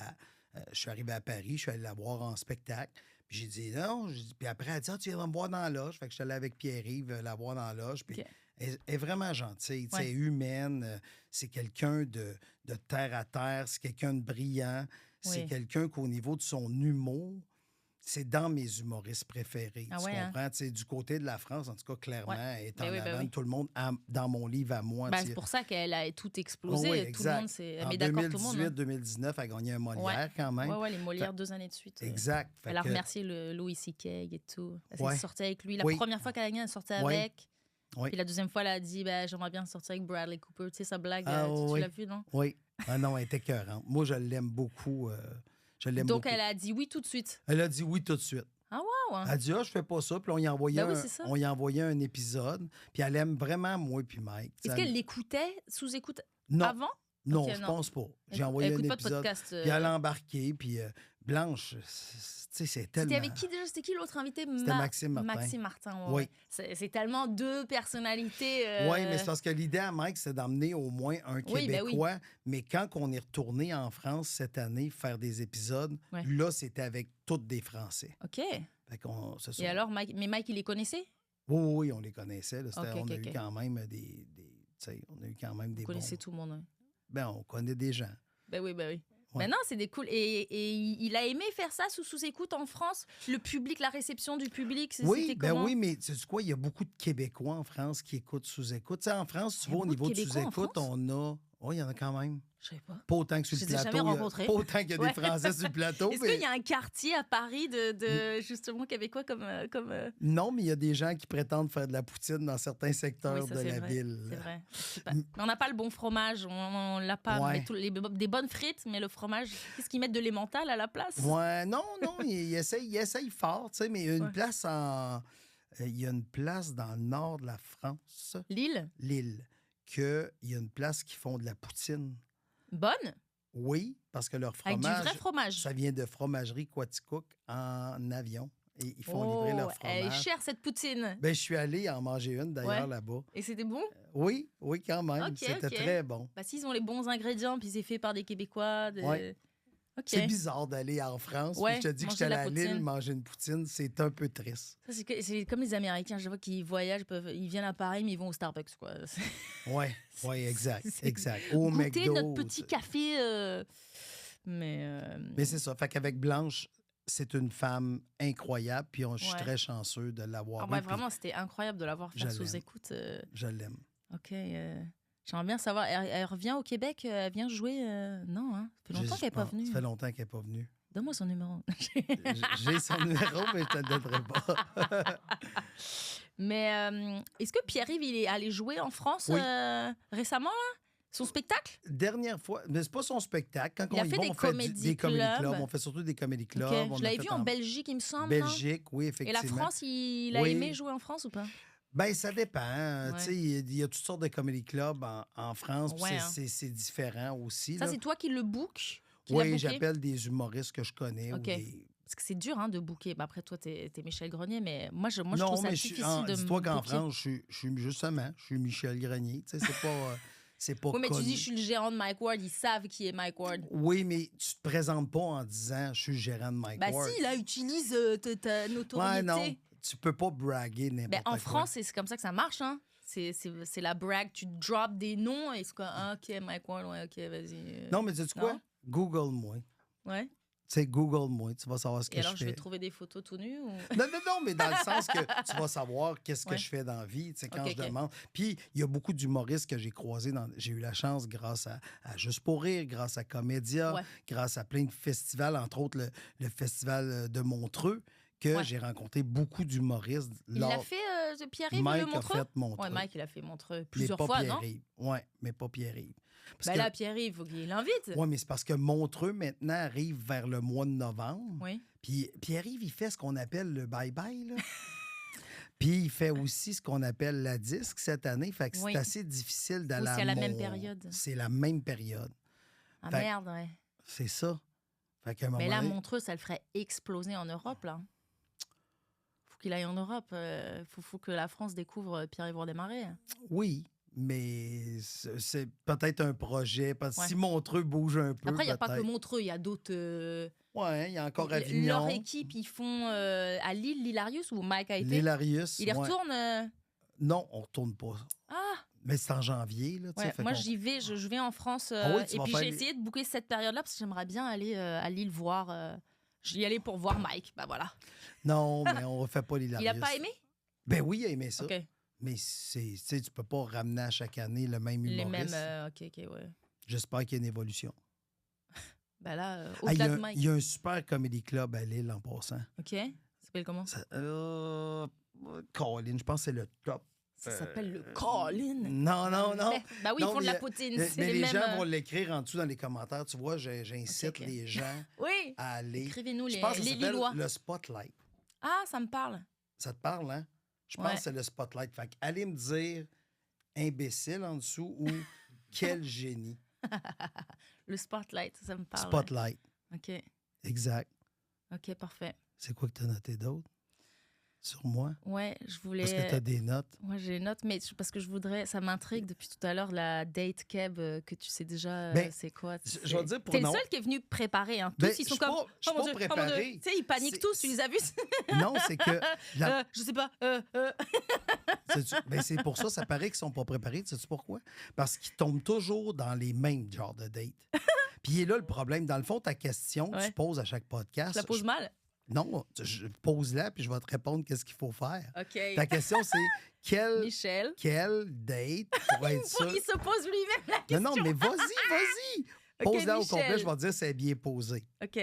S2: à Paris, je suis allé la voir en spectacle. Puis j'ai dit non. Puis après, elle a dit, tu viens me voir dans la loge. Fait que je suis allé avec Pierre-Yves la voir dans la loge. Puis
S3: OK.
S2: elle est vraiment gentille. Tu sais,
S3: Ouais.
S2: elle est humaine. C'est quelqu'un de terre à terre. C'est quelqu'un de brillant. C'est
S3: Oui.
S2: quelqu'un qu'au niveau de son humour, c'est dans mes humoristes préférés.
S3: Ah
S2: tu
S3: ouais, hein?
S2: comprends? Tu sais, du côté de la France, en tout cas, clairement, elle est en
S3: Ben oui,
S2: avant
S3: ben oui.
S2: de tout le monde dans mon livre à moi.
S3: Ben,
S2: tu sais.
S3: c'est pour ça qu'elle a tout explosé.
S2: Oh oui,
S3: tout le
S2: exact.
S3: monde s'est.
S2: En
S3: Mais d'accord, tout le monde.
S2: 2018-2019, elle a gagné un Molière quand même.
S3: Ouais, les Molières 2 années de suite.
S2: Exact. Fait
S3: Elle a
S2: que-
S3: remercié le Louis C.K. et tout. Elle
S2: Ouais.
S3: s'est sortie avec lui. La
S2: Oui.
S3: première fois qu'elle a gagné, elle sortait
S2: Oui.
S3: avec.
S2: Oui.
S3: Puis la deuxième fois, elle a dit j'aimerais bien sortir avec Bradley Cooper. Tu sais, sa blague,
S2: Ah,
S3: tu
S2: oui.
S3: l'as vu, non?
S2: Oui. Ah non, elle était écœurante. Moi, je l'aime beaucoup.
S3: Donc, elle a dit oui tout de suite.
S2: Elle a dit oui tout de suite.
S3: Ah, wow! Hein?
S2: Elle a dit, je fais pas ça. Puis on y a envoyé,
S3: Ben oui, c'est ça.
S2: on y a envoyé un épisode. Puis elle aime vraiment moi puis Mike.
S3: Est-ce
S2: Ça-
S3: qu'elle l'écoutait sous écoute
S2: Non,
S3: avant?
S2: non,
S3: Ok,
S2: je
S3: non.
S2: pense pas. J'ai
S3: Elle
S2: envoyé un
S3: écoute pas de
S2: épisode.
S3: podcast.
S2: Puis elle a embarqué. Puis Blanche, tu sais, c'est tellement...
S3: C'était avec qui déjà? C'était qui l'autre invité?
S2: C'était Maxime Martin.
S3: Maxime Martin, ouais.
S2: Oui.
S3: C'est tellement deux personnalités.
S2: Oui, mais c'est parce que l'idée à Mike, c'est d'emmener au moins un
S3: Oui, ben oui.
S2: Québécois. Mais quand on est retourné en France cette année faire des épisodes,
S3: Ouais.
S2: là, c'était avec toutes des Français.
S3: OK.
S2: Fait qu'on, c'est ça.
S3: Et alors, Mike, mais Mike, il les connaissait?
S2: Oui, oui, oui, on les connaissait. Là.
S3: Ok,
S2: on a
S3: ok,
S2: eu
S3: ok.
S2: quand même des tu sais, on a eu quand même des
S3: Vous
S2: bons...
S3: connaissez tout le monde. Hein.
S2: Ben, on connaît des gens.
S3: Ben oui, ben oui.
S2: Ouais.
S3: Mais non, c'est des cool. Et il a aimé faire ça sous écoute en France? Le public, la réception du public,
S2: Oui,
S3: c'était
S2: ben
S3: comment?
S2: oui, mais tu sais quoi, il y a beaucoup de Québécois en France qui écoutent sous-écoute. Tu sais, en France, tu
S3: Il y a
S2: vois, au
S3: beaucoup de
S2: niveau de
S3: Québécois en
S2: sous-écoute,
S3: France?
S2: on a... Oui, il y en a quand même.
S3: Je sais pas.
S2: Pas autant que sur
S3: Je
S2: le
S3: les ai
S2: plateau.
S3: jamais rencontrés.
S2: Pas autant qu'il y a
S3: Ouais.
S2: des Français sur le plateau.
S3: Est-ce
S2: mais-
S3: qu'il y a un quartier à Paris de justement québécois comme...
S2: Non, mais il y a des gens qui prétendent faire de la poutine dans certains secteurs
S3: Oui, ça,
S2: de
S3: c'est
S2: la
S3: vrai.
S2: ville.
S3: C'est vrai. Mais on n'a pas le bon fromage. On l'a pas.
S2: Ouais.
S3: Mais des bonnes frites, mais le fromage, qu'est-ce qu'ils mettent de l'emmental à la place?
S2: Ouais, non, il essaye fort, tu sais, mais il y a une
S3: Ouais.
S2: place il y a une place dans le nord de la France,
S3: Lille,
S2: Lille, qu'il y a une place qui font de la poutine.
S3: bonne,
S2: Oui, parce que leur
S3: avec du
S2: fromage,
S3: vrai fromage.
S2: ça vient de fromagerie Quaticook en avion. Et ils font livrer leur
S3: Elle est
S2: fromage.
S3: chère, cette poutine.
S2: Ben, je suis allé en manger une, d'ailleurs,
S3: Ouais.
S2: là-bas.
S3: Et c'était bon?
S2: Oui, quand même.
S3: Ok,
S2: C'était
S3: ok.
S2: très bon.
S3: Bah, s'ils ont les bons ingrédients, puis c'est fait par des Québécois.
S2: Ouais.
S3: OK.
S2: C'est bizarre d'aller en France.
S3: Ouais,
S2: Puis je te dis que
S3: manger
S2: j'étais
S3: de
S2: allé
S3: la
S2: à Lille
S3: poutine.
S2: manger une poutine. C'est un peu triste.
S3: Ça, c'est comme les Américains, je vois qu'ils voyagent, ils viennent à Paris, mais ils vont au Starbucks, quoi.
S2: Oui, exact.
S3: C'est-
S2: Exact. Au
S3: Goûter
S2: McDo.
S3: notre petit café. Mais
S2: Mais c'est ça. Fait qu'avec Blanche, c'est une femme incroyable. Puis je suis
S3: Ouais.
S2: très chanceux de l'avoir
S3: ouais,
S2: eue, puis
S3: vraiment, c'était incroyable de l'avoir
S2: Je
S3: fait sous
S2: l'aime.
S3: écoute.
S2: je l'aime.
S3: OK. J'aimerais bien savoir. Elle revient au Québec? Elle vient jouer? Non, hein? Ça fait longtemps qu'elle n'est pas venue.
S2: Ça fait longtemps qu'elle n'est pas venue.
S3: Donne-moi son numéro.
S2: J'ai son numéro, mais je te le donnerai pas.
S3: Mais est-ce que Pierre-Yves, il est allé jouer en France
S2: Oui.
S3: récemment, là? Son spectacle?
S2: Dernière fois, mais c'est pas son spectacle. Quand
S3: Il a
S2: on y
S3: fait
S2: va,
S3: des
S2: on fait
S3: comédie
S2: des comédie
S3: clubs.
S2: clubs. On fait surtout des comédie clubs.
S3: OK.
S2: On
S3: Je
S2: a
S3: l'avais
S2: fait
S3: vu en Belgique, il me semble. non?
S2: Belgique, oui,
S3: Et
S2: effectivement.
S3: la France, il a
S2: Oui.
S3: aimé jouer en France ou pas?
S2: Ben, ça dépend.
S3: Ouais.
S2: Tu sais, il y a toutes sortes de comédie clubs en France. puis
S3: Ouais, hein.
S2: c'est différent aussi.
S3: Ça,
S2: là.
S3: c'est toi qui le book? Qui l'a
S2: Oui,
S3: booké?
S2: j'appelle des humoristes que je connais.
S3: OK.
S2: Ou des...
S3: Parce que c'est dur hein, de booker. Ben, après, toi, t'es Michel Grenier, mais moi, je
S2: non,
S3: trouve ça
S2: mais
S3: difficile de
S2: dis-toi
S3: me
S2: qu'en
S3: booker.
S2: France, je suis justement, je suis Michel Grenier. Tu sais, c'est pas... c'est pas
S3: Oui, mais tu
S2: connu.
S3: dis, je suis le gérant de Mike Ward. Ils savent qui est Mike Ward.
S2: Oui, mais tu te présentes pas en disant je suis le gérant de Mike
S3: Bah
S2: Ward.
S3: si, là, utilise ta notoriété.
S2: Ouais, non. Tu peux pas braguer n'importe
S3: Ben,
S2: quoi.
S3: en France, c'est comme ça que ça marche. Hein. C'est la brag. Tu drops des noms et c'est comme, ah, OK, Mike Ward, ouais, OK, vas-y.
S2: Non, mais sais-tu quoi?
S3: Non?
S2: Google-moi.
S3: Ouais.
S2: Tu sais, Google-moi. Tu vas savoir ce que
S3: Et alors,
S2: je
S3: je vais
S2: fais.
S3: trouver des photos tout nus ou...
S2: Non, mais dans le sens que tu vas savoir qu'est-ce que
S3: Ouais.
S2: je fais dans la vie, tu sais, quand
S3: Ok,
S2: je
S3: ok.
S2: demande. Puis, il y a beaucoup d'humoristes que j'ai croisés. J'ai eu la chance, grâce à Juste pour rire, grâce à Comédia,
S3: Ouais.
S2: grâce à plein de festivals, entre autres le festival de Montreux, que
S3: Ouais.
S2: j'ai rencontré beaucoup d'humoristes.
S3: Il l'a fait, Pierre-Yves,
S2: Mike
S3: le
S2: a
S3: Montreux?
S2: fait Montreux.
S3: Ouais, Mike, il a fait Montreux
S2: mais
S3: plusieurs
S2: pas
S3: fois, non?
S2: Pierre-Yves. Oui, mais pas Pierre-Yves. Parce
S3: Ben
S2: que-
S3: là, Pierre-Yves, il faut qu'il l'invite.
S2: Oui, mais c'est parce que Montreux, maintenant, arrive vers le mois de novembre.
S3: Oui.
S2: Puis Pierre-Yves, il fait ce qu'on appelle le bye-bye, là. Puis il fait aussi ce qu'on appelle la disque cette année. Fait que
S3: Oui.
S2: c'est assez difficile d'aller
S3: Aussi à la même période.
S2: C'est la même période.
S3: Ah
S2: Fait-
S3: merde, ouais.
S2: C'est ça. Fait qu'à un moment
S3: Mais là,
S2: donné-
S3: Montreux, ça le ferait exploser en Europe, là. Faut qu'il aille en Europe. Faut que la France découvre Pierre-Yves Desmarais.
S2: Oui, mais c'est peut-être un projet. Parce que
S3: Ouais.
S2: si Montreux bouge un peu,
S3: Après, il n'y a pas que
S2: peut-être.
S3: Montreux, il y a d'autres...
S2: Ouais, il y a encore
S3: Leur
S2: Avignon.
S3: équipe, ils font à Lille, Lilarius, où Mike a été.
S2: L'Hilarius.
S3: Il y
S2: ouais.
S3: retourne...
S2: Non, on retourne pas.
S3: Ah,
S2: Mais c'est en janvier, là. tu sais,
S3: ouais.
S2: fait
S3: Moi,
S2: qu'on-
S3: j'y vais, je vais en France.
S2: Ah oui, tu
S3: et
S2: vas
S3: puis,
S2: faire
S3: j'ai
S2: les-
S3: essayé de booker cette période-là, parce que j'aimerais bien aller à Lille voir... J'y allais pour voir Mike, bah voilà.
S2: Non, mais on ne refait pas l'Hilarius.
S3: Il a pas aimé?
S2: Ben oui, il a aimé ça.
S3: OK.
S2: Mais tu sais, tu peux pas ramener à chaque année le même
S3: Les
S2: humoriste.
S3: mêmes... OK, ouais.
S2: J'espère qu'il y a une évolution.
S3: Bah là,
S2: Ah, il y
S3: au-delà
S2: a
S3: de
S2: un-
S3: Mike.
S2: il y a un super comédie club à Lille en passant.
S3: OK. Ça s'appelle comment?
S2: Colin, je pense que c'est le top.
S3: Ça s'appelle le Colin.
S2: Non.
S3: Mais- bah oui, ils
S2: Non,
S3: font de
S2: mais,
S3: la poutine.
S2: Mais
S3: C'est
S2: les
S3: mêmes...
S2: gens vont l'écrire en dessous dans les commentaires. Tu vois, j'incite
S3: Ok.
S2: les gens
S3: Oui.
S2: à aller.
S3: Écrivez-nous
S2: Je
S3: les,
S2: pense que ça
S3: les
S2: s'appelle
S3: Lillois.
S2: le Spotlight.
S3: Ah, ça me parle.
S2: Ça te parle, hein? Je pense
S3: Ouais.
S2: que c'est le Spotlight. Fait que allez me dire imbécile en dessous ou quel génie.
S3: Le Spotlight, ça me parle.
S2: Spotlight.
S3: OK.
S2: Exact.
S3: OK, parfait.
S2: C'est quoi que tu as noté d'autre sur moi?
S3: Ouais, je voulais...
S2: Parce que tu as des notes.
S3: Moi, j'ai une note, mais parce que je voudrais... Ça m'intrigue depuis tout à l'heure, la date keb, que tu sais déjà
S2: Ben,
S3: c'est quoi.
S2: je vais dire pour
S3: T'es le
S2: non.
S3: seul qui est venu préparer. Hein. Tous,
S2: Ben,
S3: ils
S2: je
S3: sont
S2: suis
S3: comme...
S2: pas- je suis
S3: oh mon
S2: pas
S3: Dieu, oh mon Dieu.
S2: préparé.
S3: Tu sais, ils paniquent
S2: C'est-
S3: tous, tu les as vus?
S2: Non, c'est que.
S3: Je sais pas.
S2: Ben, c'est pour ça, ça paraît qu'ils sont pas préparés. Sais-tu pourquoi? Parce qu'ils tombent toujours dans les mêmes genres de dates. Puis il est là le problème. Dans le fond, ta question que
S3: Ouais.
S2: tu poses à chaque podcast.
S3: Je la pose mal?
S2: Non, je pose-la, puis je vais te répondre qu'est-ce qu'il faut faire.
S3: OK.
S2: Ta question, c'est
S3: Michel.
S2: quelle date pourrait être ça?
S3: Il se pose lui-même la question.
S2: Non, mais vas-y.
S3: OK,
S2: Pose-la au
S3: Michel.
S2: complet, je vais te dire si c'est bien posé.
S3: OK.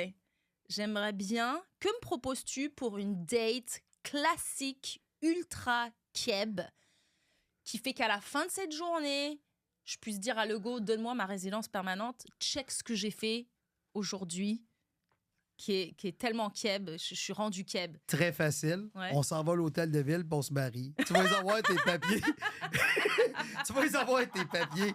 S3: J'aimerais bien... Que me proposes-tu pour une date classique, ultra keb, qui fait qu'à la fin de cette journée, je puisse dire à Legault, donne-moi ma résidence permanente, check ce que j'ai fait aujourd'hui. qui est tellement keb. Je suis rendue keb.
S2: Très facile.
S3: Ouais.
S2: On s'en va à l'hôtel de ville, puis on se marie. Tu vas les avoir tes papiers. Tu vas les avoir tes papiers.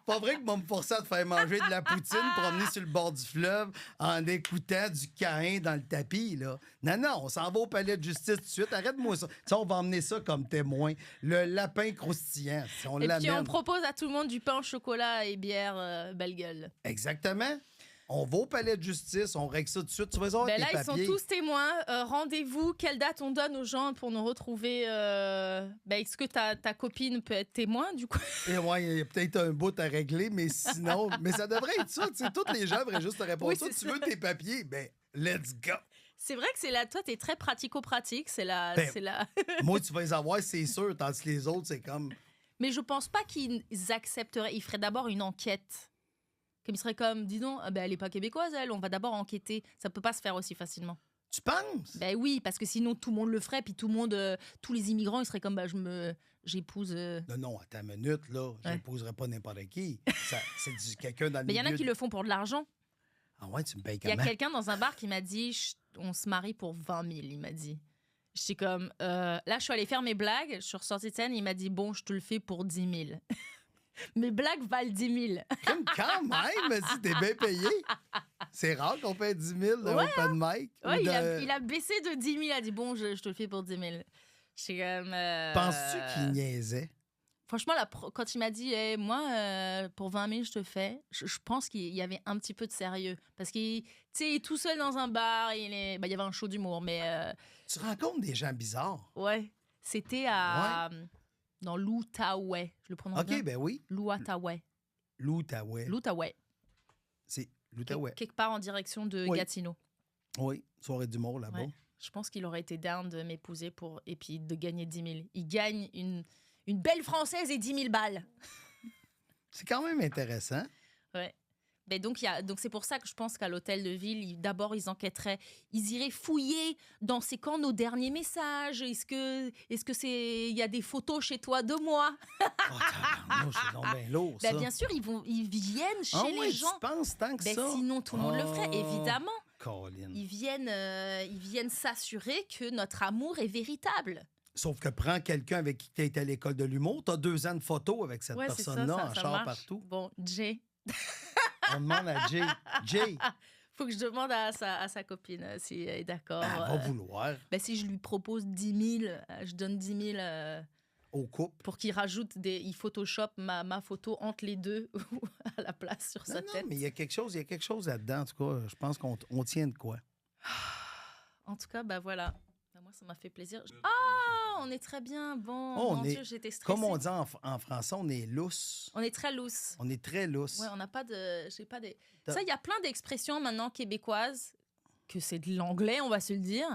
S2: Pas vrai que moi me forcer à te faire manger de la poutine, promener sur le bord du fleuve en écoutant du Caïn dans le tapis, là. Non, on s'en va au palais de justice tout de suite. Arrête-moi ça. Tu sais, on va emmener ça comme témoin. Le lapin croustillant. Si on
S3: Et puis
S2: l'amène.
S3: on propose à tout le monde du pain au chocolat et bière belle gueule.
S2: Exactement. On va au palais de justice, on règle ça tout de suite. Tu vas avoir
S3: Ben
S2: tes
S3: là, ils sont
S2: papiers.
S3: tous témoins. Rendez-vous. Quelle date on donne aux gens pour nous retrouver? Est-ce que ta copine peut être témoin, du coup?
S2: Et ouais, il y a peut-être un bout à régler, mais sinon... mais ça devrait être ça. Tu sais, tous les gens devraient juste te répondre
S3: Oui,
S2: ça.
S3: c'est
S2: Tu veux tes papiers? Ben, let's go.
S3: C'est vrai que c'est là. Toi, t'es très pratico-pratique. C'est la.
S2: Ben,
S3: c'est la...
S2: Moi, tu vas les avoir, c'est sûr. Tandis que les autres, c'est comme...
S3: Mais je pense pas qu'ils accepteraient. Ils feraient d'abord une enquête. Comme ils seraient comme, dis donc, elle est pas québécoise, elle. On va d'abord enquêter. Ça peut pas se faire aussi facilement.
S2: Tu penses?
S3: Ben oui, parce que sinon tout le monde le ferait, puis tout le monde, tous les immigrants, ils seraient comme, j'épouse.
S2: Non, attends une minute, là. Je
S3: Ouais.
S2: n'épouserai pas n'importe qui. C'est quelqu'un dans le
S3: Mais il y en a
S2: milieu
S3: qui
S2: de-
S3: le font pour de l'argent.
S2: Ah ouais, tu me payes
S3: Il y a
S2: comment?
S3: quelqu'un dans un bar qui m'a dit, on se marie pour 20 000, il m'a dit. Je suis comme, là, je suis allée faire mes blagues, je suis ressortie de scène, il m'a dit, bon, je te le fais pour 10 000. Mes blagues valent 10 000.
S2: Comme quand même, si t'es bien payé. C'est rare qu'on paye 10 000 de
S3: Ouais,
S2: open mic. ou
S3: Ouais,
S2: de-
S3: il a baissé de 10 000, il a dit, bon, je te le fais pour 10 000. Je suis comme...
S2: Penses-tu qu'il niaisait?
S3: Franchement, quand il m'a dit, moi, pour 20 000, je te fais, je pense qu'il y avait un petit peu de sérieux. Parce qu'il il est tout seul dans un bar, il y avait un show d'humour, mais
S2: Tu rencontres des gens bizarres.
S3: ouais, c'était dans l'Outaouais. Je le prononce bien?
S2: OK, ben oui.
S3: L'Outaouais.
S2: L'Outaouais.
S3: L'Outaouais.
S2: C'est l'Outaouais.
S3: Quelque part en direction de
S2: Oui.
S3: Gatineau.
S2: Oui, soirée d'humour là-bas.
S3: Ouais. Je pense qu'il aurait été down de m'épouser et puis de gagner 10 000. Il gagne une belle Française et 10 000 balles.
S2: C'est quand même intéressant.
S3: Ouais. Mais donc c'est pour ça que je pense qu'à l'hôtel de ville, d'abord, ils enquêteraient. Ils iraient fouiller dans c'est quand nos derniers messages. Est-ce que il y a des photos chez toi de moi?
S2: Oh, tabarnouche, c'est donc bien lourd, ça.
S3: Ben, bien sûr, ils viennent chez
S2: Ah
S3: les
S2: ouais,
S3: gens.
S2: tu penses tant que
S3: Ben,
S2: ça?
S3: sinon, tout le monde le ferait,
S2: Oh,
S3: évidemment.
S2: Colin.
S3: Ils viennent s'assurer que notre amour est véritable.
S2: Sauf que prends quelqu'un avec qui tu été à l'école de l'humour, tu as 2 ans de photos avec cette
S3: Ouais, c'est ça,
S2: personne-là en
S3: ça
S2: char
S3: marche.
S2: partout.
S3: Bon, Jay,
S2: On demande à Jay. Jay,
S3: faut que je demande à sa copine si elle est d'accord.
S2: elle va vouloir
S3: Ben, si je lui propose 10 000, je donne 10 000
S2: au couple.
S3: pour qu'il rajoute il Photoshop ma photo entre les deux à la place sur sa
S2: Non,
S3: tête.
S2: mais il y a quelque chose là-dedans. En tout cas, je pense qu'on tient de quoi.
S3: En tout cas, ben voilà. Ben, moi, ça m'a fait plaisir. Ah, on est très bien. Bon,
S2: Oh,
S3: mon
S2: on est-
S3: Dieu, j'étais stressée.
S2: Comme on dit en français, on est lousse.
S3: On est très loose.
S2: On est très lousse.
S3: Ouais, on n'a pas de. J'ai pas des.
S2: T'as-
S3: Ça, il y a plein d'expressions maintenant québécoises que c'est de l'anglais, on va se le dire.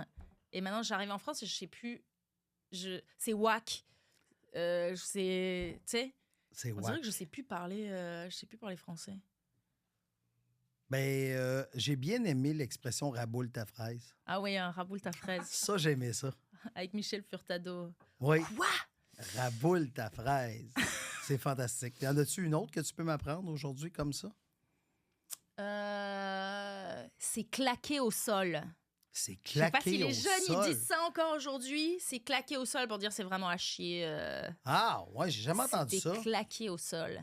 S3: Et maintenant, j'arrive en France et je sais plus. C'est whack. Tu sais,
S2: C'est
S3: on
S2: wack.
S3: dirait que je sais plus parler. Je sais plus parler français.
S2: Ben, j'ai bien aimé l'expression raboule ta fraise.
S3: Ah oui, un raboule ta fraise
S2: Ça, j'aimais ça.
S3: avec Michel Furtado.
S2: Oui.
S3: Quoi?
S2: Raboule ta fraise. C'est fantastique. Y en a-tu une autre que tu peux m'apprendre aujourd'hui comme ça?
S3: C'est claquer au sol.
S2: C'est
S3: Je sais pas
S2: claqué
S3: si
S2: au
S3: les jeunes
S2: sol.
S3: ils disent ça encore aujourd'hui. C'est claquer au sol pour dire c'est vraiment à chier.
S2: Ah, ouais, j'ai jamais entendu ça.
S3: C'était claquer au sol.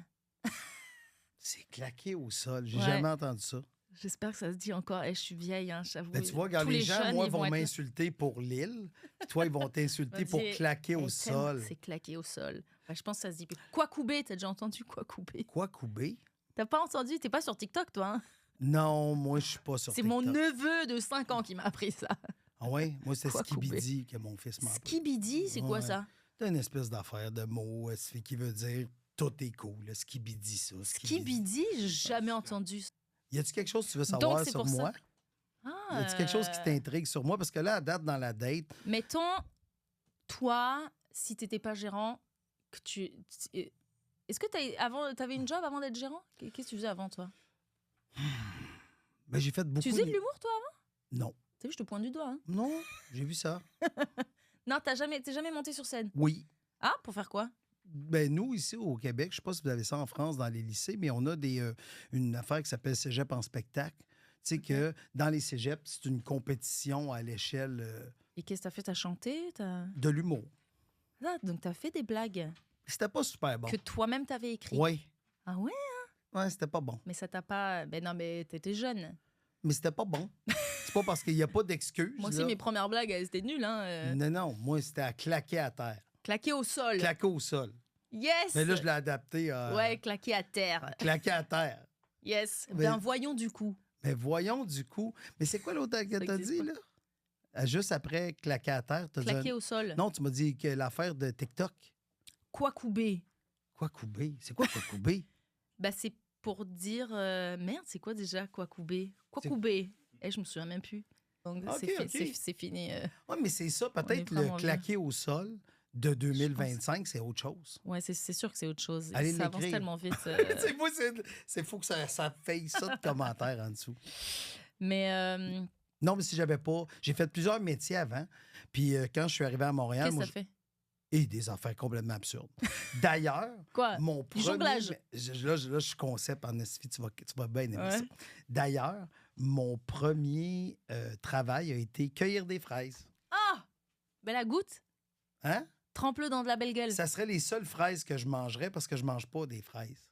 S2: C'est claqué au sol. J'ai
S3: Ouais.
S2: jamais entendu ça.
S3: J'espère que ça se dit encore. Je suis vieille, hein, j'avoue.
S2: Ben, tu vois, regarde,
S3: Tous
S2: les gens,
S3: jeunes,
S2: moi,
S3: ils
S2: vont
S3: être-
S2: m'insulter pour l'île. Puis toi, ils vont t'insulter
S3: vont
S2: pour
S3: dire,
S2: claquer au
S3: Eh,
S2: sol.
S3: C'est claquer au sol. Enfin, je pense que ça se dit plus. Quoi couper? T'as déjà entendu quoi couper?
S2: Quoi, couper?
S3: T'as pas entendu? T'es pas sur TikTok, toi? Hein?
S2: Non, moi, je suis pas sur
S3: C'est
S2: TikTok.
S3: mon neveu de 5 ans qui m'a appris ça.
S2: Ah ouais? Moi, c'est
S3: Quoi,
S2: Skibidi que mon fils m'a appris.
S3: Skibidi, c'est quoi
S2: Ouais.
S3: ça?
S2: C'est une espèce d'affaire de mots qui veut dire tout est cool. Là. Skibidi, ça.
S3: Skibidi, j'ai jamais entendu.
S2: Y a-tu quelque chose que tu veux
S3: Donc,
S2: savoir
S3: c'est
S2: sur
S3: pour ça.
S2: moi?
S3: Ah,
S2: Y a-tu quelque chose qui t'intrigue sur moi? Parce que là, à date, dans la date,
S3: Mettons, toi, si t'étais pas gérant, que est-ce que t'avais une job avant d'être gérant? Qu'est-ce que tu faisais avant, toi?
S2: ben, j'ai fait beaucoup.
S3: Tu faisais de l'humour, toi, avant?
S2: Non.
S3: T'as vu, je te pointe du doigt. Hein?
S2: Non, j'ai vu ça.
S3: Non, t'es jamais monté sur scène.
S2: Oui.
S3: Ah, pour faire quoi?
S2: Ben, nous, ici, au Québec, je sais pas si vous avez ça en France, dans les lycées, mais on a une affaire qui s'appelle Cégep en spectacle. sais, que dans les cégeps, c'est une compétition à l'échelle
S3: Et qu'est-ce que t'as fait? T'as chanté?
S2: de l'humour.
S3: Ah, donc t'as fait des blagues
S2: C'était pas super bon.
S3: que toi-même t'avais écrites?
S2: Oui.
S3: Ah ouais?
S2: Ouais, c'était pas bon.
S3: Mais ça t'a pas... Ben non, mais t'étais jeune.
S2: Mais c'était pas bon. C'est pas parce qu'il n'y a pas d'excuses.
S3: Moi aussi,
S2: là.
S3: mes premières blagues, elles étaient nulles. Hein?
S2: Non, moi, c'était à claquer à terre.
S3: Claquer au sol.
S2: Claquer au sol.
S3: Yes!
S2: Mais là, je l'ai adapté à
S3: Ouais, claquer à terre.
S2: claquer à terre.
S3: Yes.
S2: Mais-
S3: Ben voyons du coup.
S2: Mais voyons du coup. Mais c'est quoi l'autre que
S3: Ça
S2: t'as
S3: existe
S2: dit,
S3: pas.
S2: là? Juste après claquer à terre, t'as dit...
S3: Claquer au sol.
S2: Non, tu m'as dit que l'affaire de TikTok.
S3: Quoi couper?
S2: Quoi couper? C'est quoi couper?
S3: Ben c'est pour dire... Merde, c'est quoi déjà quoi couper? Quoi
S2: C'est-
S3: couper? Je me souviens même plus. Donc
S2: Ok, ok.
S3: c'est fini.
S2: Oui, mais c'est ça.
S3: est
S2: Peut-être le
S3: vraiment
S2: claquer au sol de 2025, c'est autre chose.
S3: Ouais, c'est sûr que c'est autre chose.
S2: Allez
S3: Ça avance
S2: l'écrire.
S3: tellement vite.
S2: C'est moi, c'est fou que ça fasse ça de commentaires en dessous.
S3: Mais
S2: Non, mais si j'avais pas... J'ai fait plusieurs métiers avant. Puis quand je suis arrivé à Montréal...
S3: qu'est-ce que
S2: moi,
S3: ça fait?
S2: Et des affaires complètement absurdes. D'ailleurs,
S3: Quoi?
S2: mon
S3: Du
S2: premier...
S3: jonglage.
S2: Là, je suis concept en esti, tu vas bien aimer
S3: Ouais.
S2: ça. D'ailleurs, mon premier travail a été cueillir des fraises.
S3: Ah! Ben la goutte,
S2: Hein?
S3: trempe-le dans de la belle gueule.
S2: Ça serait les seules fraises que je mangerais parce que je mange pas des fraises.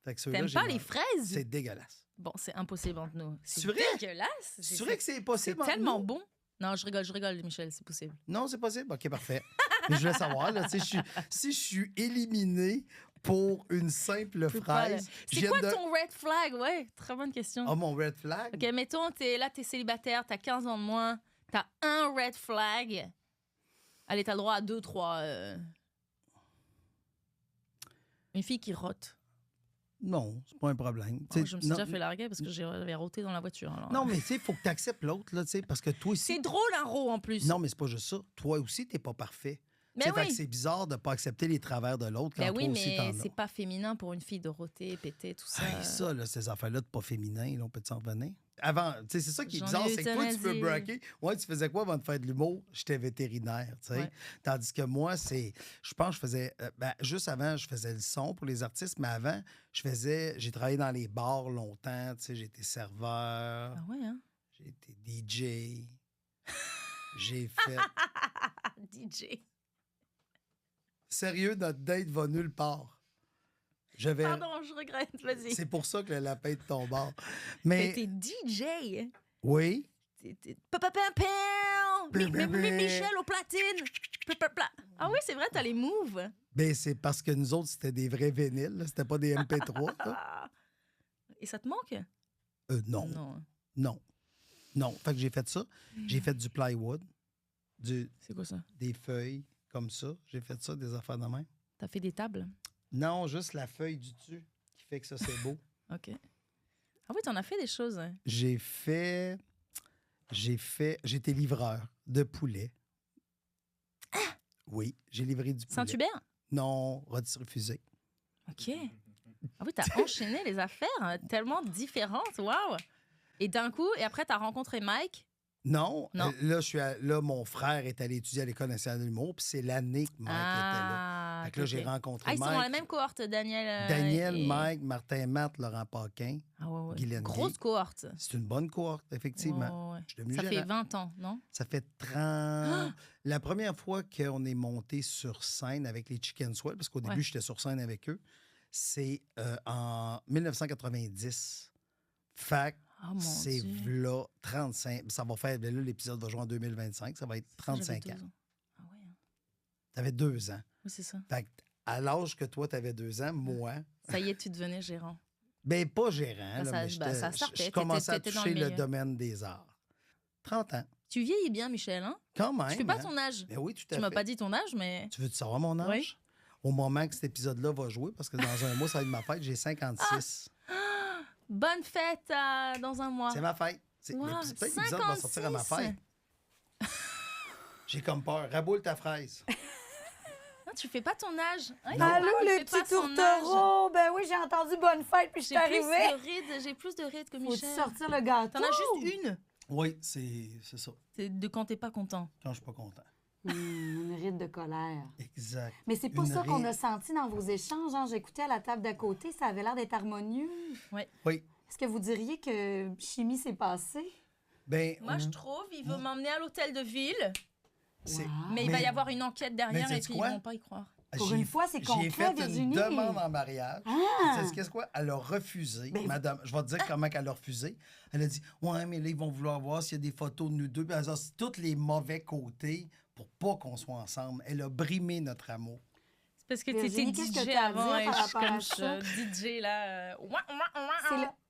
S2: Fait que ceux-là,
S3: T'aimes
S2: j'ai
S3: pas les
S2: mangé.
S3: fraises?
S2: C'est dégueulasse.
S3: Bon, c'est impossible entre nous.
S2: C'est vrai?
S3: Dégueulasse.
S2: C'est vrai que c'est
S3: C'est
S2: possible. entre
S3: tellement
S2: nous?
S3: bon. Non, je rigole, Michel, c'est possible.
S2: Non, c'est possible. OK, parfait. Mais je voulais savoir, là, tu sais, si je suis éliminé pour une simple
S3: peux pas, là.
S2: fraise... je
S3: C'est
S2: viens
S3: quoi
S2: de-
S3: ton red flag? Ouais, très bonne question.
S2: Oh, mon red flag?
S3: OK, mettons, t'es célibataire, t'as 15 ans de moins, t'as un red flag. Allez, t'as le droit à 2, 3. Une fille qui rote.
S2: Non, c'est pas un problème.
S3: Oh,
S2: Tu sais,
S3: je me suis
S2: non,
S3: déjà fait larguer parce que j'avais roté dans la voiture. alors.
S2: Non, mais tu sais, il faut que tu acceptes l'autre, là, tu sais, parce que toi aussi...
S3: C'est drôle un ro en plus.
S2: Non, mais c'est pas juste ça. Toi aussi, t'es pas parfait.
S3: mais
S2: Tu sais, fait
S3: oui.
S2: que c'est bizarre de pas accepter les travers de l'autre quand
S3: Ben
S2: toi
S3: oui,
S2: aussi t'en
S3: mais
S2: as.
S3: c'est pas féminin pour une fille de roter, péter, tout ça.
S2: Hey, ça, là, ces affaires-là de pas féminin, là, on peut s'en revenir? Avant, tu sais, c'est ça qui est
S3: J'en
S2: bizarre,
S3: ai
S2: c'est que toi, tu peux
S3: euthanasié.
S2: braquer. Ouais, tu faisais quoi avant de faire de l'humour? J'étais vétérinaire, tu sais.
S3: Ouais.
S2: Tandis que moi, je pense que je faisais, juste avant, je faisais le son pour les artistes, mais avant, j'ai travaillé dans les bars longtemps, tu sais, j'ai été serveur,
S3: Ah ouais, hein?
S2: j'ai été DJ, j'ai fait...
S3: DJ.
S2: Sérieux, notre date va nulle part. Je vais...
S3: Pardon, je regrette, vas-y.
S2: C'est pour ça que le lapin est de ton bord.
S3: Mais
S2: Mais
S3: t'es DJ.
S2: oui,
S3: Michel au platine. Ah oui, c'est vrai, t'as les moves.
S2: ben c'est parce que nous autres, c'était des vrais vinyles, là. C'était pas des MP3. là.
S3: Ah. Et ça te manque?
S2: Non,
S3: Non.
S2: non, non. Fait que j'ai fait ça. J'ai fait du plywood,
S3: C'est quoi ça?
S2: des feuilles comme ça. J'ai fait ça, des affaires de même.
S3: T'as fait des tables?
S2: Non, juste la feuille du dessus qui fait que ça, c'est beau.
S3: OK. Ah oui, t'en as fait des choses. Hein.
S2: J'étais livreur de poulet. Oui, j'ai livré du poulet.
S3: Saint-Hubert?
S2: Non, rôti refusé.
S3: OK. Ah oui, t'as enchaîné les affaires tellement différentes. Waouh! Et d'un coup, et après, t'as rencontré Mike.
S2: Non,
S3: Non.
S2: Là, mon frère est allé étudier à l'École nationale de l'humour, puis c'est l'année que Mike était là. Fait que là,
S3: ok,
S2: j'ai
S3: ok.
S2: rencontré
S3: Ah, ils sont
S2: Mike.
S3: dans la même cohorte, Daniel.
S2: Daniel,
S3: et-
S2: Mike, Martin Matt, Laurent Paquin.
S3: Ah ouais, ouais.
S2: Guylaine
S3: Grosse
S2: Gay.
S3: cohorte.
S2: C'est une bonne cohorte, effectivement.
S3: Ouais, ouais.
S2: Je suis devenu
S3: Ça fait
S2: gérant.
S3: 20 ans, non?
S2: Ça fait 30... La première fois qu'on est monté sur scène avec les Chicken Swell, parce qu'au
S3: Ouais.
S2: début, j'étais sur scène avec eux, c'est en 1990. Fait que
S3: Oh mon
S2: c'est
S3: Dieu.
S2: là 35... Ça va faire... Là, l'épisode va jouer en 2025. Ça va être 35
S3: J'avais
S2: ans.
S3: 12 Ah ouais, hein.
S2: T'avais 2 ans.
S3: Oui, c'est ça.
S2: Fait que à l'âge que toi, t'avais 2 ans, moi...
S3: Ça y est, tu devenais gérant.
S2: Ben, pas gérant, là,
S3: ça-
S2: mais
S3: bah,
S2: j'étais-
S3: ça sortait.
S2: je commençais à
S3: T'étais dans
S2: toucher
S3: le
S2: le
S3: milieu.
S2: domaine des arts. 30 ans.
S3: Tu vieillis bien, Michel, hein?
S2: Quand même.
S3: Tu fais pas
S2: hein?
S3: ton âge.
S2: Ben oui, tout à
S3: Tu
S2: fait.
S3: m'as pas dit ton âge, mais...
S2: Tu veux-tu savoir mon âge?
S3: Oui.
S2: Au moment que cet épisode-là va jouer, parce que dans un mois, ça va être ma fête, j'ai 56.
S3: Bonne fête dans un mois.
S2: C'est ma fête.
S3: Wow,
S2: C'est peut-être que l'épisode va sortir à ma
S3: 56.
S2: fête. J'ai comme peur. Raboule ta fraise.
S3: Ah, tu fais pas ton âge. Hein, il
S4: Allô,
S3: fait
S4: les
S3: pas
S4: petits
S3: son âge.
S4: tourtereaux! Ben oui, j'ai entendu bonne fête, puis je suis arrivée.
S3: J'ai plus de rides que
S4: Faut-tu
S3: Michel.
S4: sortir le gâteau?
S3: T'en as juste une.
S2: Oui, c'est ça.
S3: C'est de quand t'es pas content.
S2: Quand je suis pas content.
S4: Une ride de colère.
S2: Exact.
S4: Mais c'est pas
S2: Une
S4: ça qu'on
S2: ride.
S4: a senti dans vos échanges. Hein? J'écoutais à la table d'à côté, ça avait l'air d'être harmonieux.
S2: Oui.
S4: Est-ce que vous diriez que chimie s'est passée?
S2: Ben,
S3: Moi, je trouve, il veut m'emmener à l'hôtel de ville,
S2: c'est-
S4: Wow.
S3: mais il va y avoir une enquête derrière
S2: mais
S3: et
S2: sais-tu
S3: puis ils
S2: quoi?
S3: vont pas y croire.
S4: Pour
S2: J'ai-
S4: une fois, c'est
S2: J'ai
S4: concret,
S2: fait
S4: Virginie.
S2: une demande en mariage.
S4: Ah!
S2: Tu sais qu'est-ce quoi? Elle a refusé.
S4: Ben,
S2: Madame, je vais te dire comment elle a refusé. Elle a dit, ouais, mais là, ils vont vouloir voir s'il y a des photos de nous deux. Puis elle a dit, c'est tous les mauvais côtés pour pas qu'on soit ensemble. Elle a brimé notre amour.
S3: C'est parce que
S4: Virginie,
S3: t'étais
S4: qu'est-ce que
S3: DJ
S4: t'as à
S3: avant
S4: dire
S3: et
S4: par
S3: je suis
S4: rapport à
S3: comme
S4: ça?
S3: DJ là.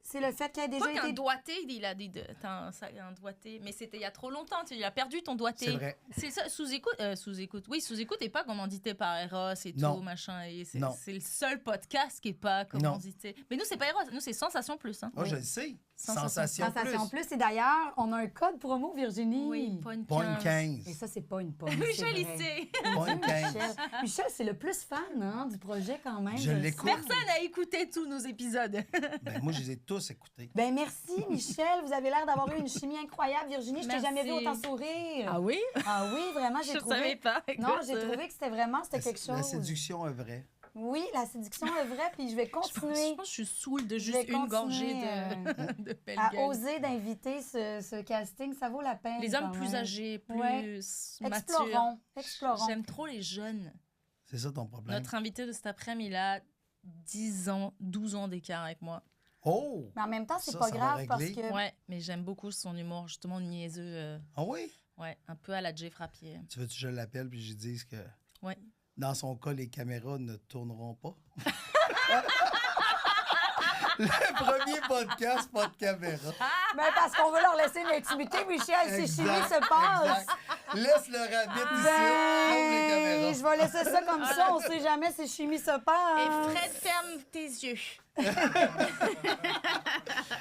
S4: C'est le fait qu'elle a déjà
S3: Pas qu'un
S4: été...
S3: doigté, il a dit t'as un doigté, mais c'était il y a trop longtemps, tu as perdu ton doigté.
S2: C'est vrai.
S3: C'est ça, sous-écoute. Oui, sous-écoute est pas commandité par Eros et
S2: Non.
S3: tout, machin. Et c'est
S2: Non.
S3: le seul podcast qui est pas commandité. Mais nous, c'est pas Eros, nous, c'est Sensation Plus. Hein.
S2: Moi, je le sais.
S3: Sensation
S4: Sensation plus. Et d'ailleurs, on a un code promo, Virginie.
S3: Oui, pas une
S2: Pas une
S3: 15.
S2: 15.
S4: Et ça, c'est pas une pomme.
S3: Michel, il sait.
S2: Pas une 15.
S4: Michel, Michel, c'est le plus fan hein, du projet quand même.
S2: Je
S4: le
S2: l'écoute.
S4: sais.
S3: Personne n'a écouté tous nos épisodes.
S2: Ben, moi, je les ai tous écoutés.
S4: Ben merci, Michel. Vous avez l'air d'avoir eu une chimie incroyable. Virginie, je t'ai
S3: Merci.
S4: jamais vu autant sourire.
S3: oui?
S4: Ah oui, vraiment, j'ai
S3: Je
S4: trouvé...
S3: savais pas.
S4: Non,
S3: Écoute,
S4: j'ai trouvé que c'était quelque chose.
S2: La séduction est vraie.
S4: Oui, la séduction est vraie, puis je vais
S3: Je pense
S4: continuer
S3: que je suis saoule de
S4: Je vais
S3: juste une gorgée
S4: continuer,
S3: de belle
S4: à
S3: gueule.
S4: oser d'inviter ce casting. Ça vaut la peine.
S3: Les hommes
S4: quand
S3: plus
S4: même.
S3: âgés, plus
S4: Ouais.
S3: matures.
S4: Explorons.
S3: J'aime trop les jeunes.
S2: C'est ça ton problème.
S3: Notre invité de cet après-midi, il a 10 ans, 12 ans d'écart avec moi.
S2: Oh!
S4: Mais en même temps, c'est
S2: Ça,
S4: pas
S2: ça va
S4: grave parce
S2: régler.
S4: que...
S3: Ouais, mais j'aime beaucoup son humour, justement niaiseux.
S2: Ah oui?
S3: Ouais, un peu à la Jay Frappier.
S2: Tu veux que je l'appelle puis je lui dise que
S3: Ouais.
S2: dans son cas, les caméras ne tourneront pas? Le premier podcast, pas de caméra.
S4: Mais parce qu'on veut leur laisser une intimité, Michel, si chimie se passe.
S2: exact. Laisse le rabbit ici, ferme les
S4: Ben,
S2: caméras.
S4: je vais laisser ça comme ça. On sait jamais si chimie se passe.
S3: Et Fred, ferme tes yeux.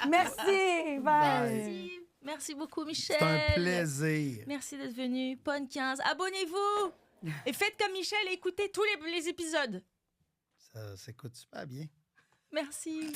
S4: Merci. Bye.
S3: Merci. Merci beaucoup, Michel.
S2: C'est un plaisir.
S3: Merci d'être venu. Bonne 15. Abonnez-vous. Et faites comme Michel et écoutez tous les épisodes.
S2: Ça s'écoute super bien.
S3: Merci.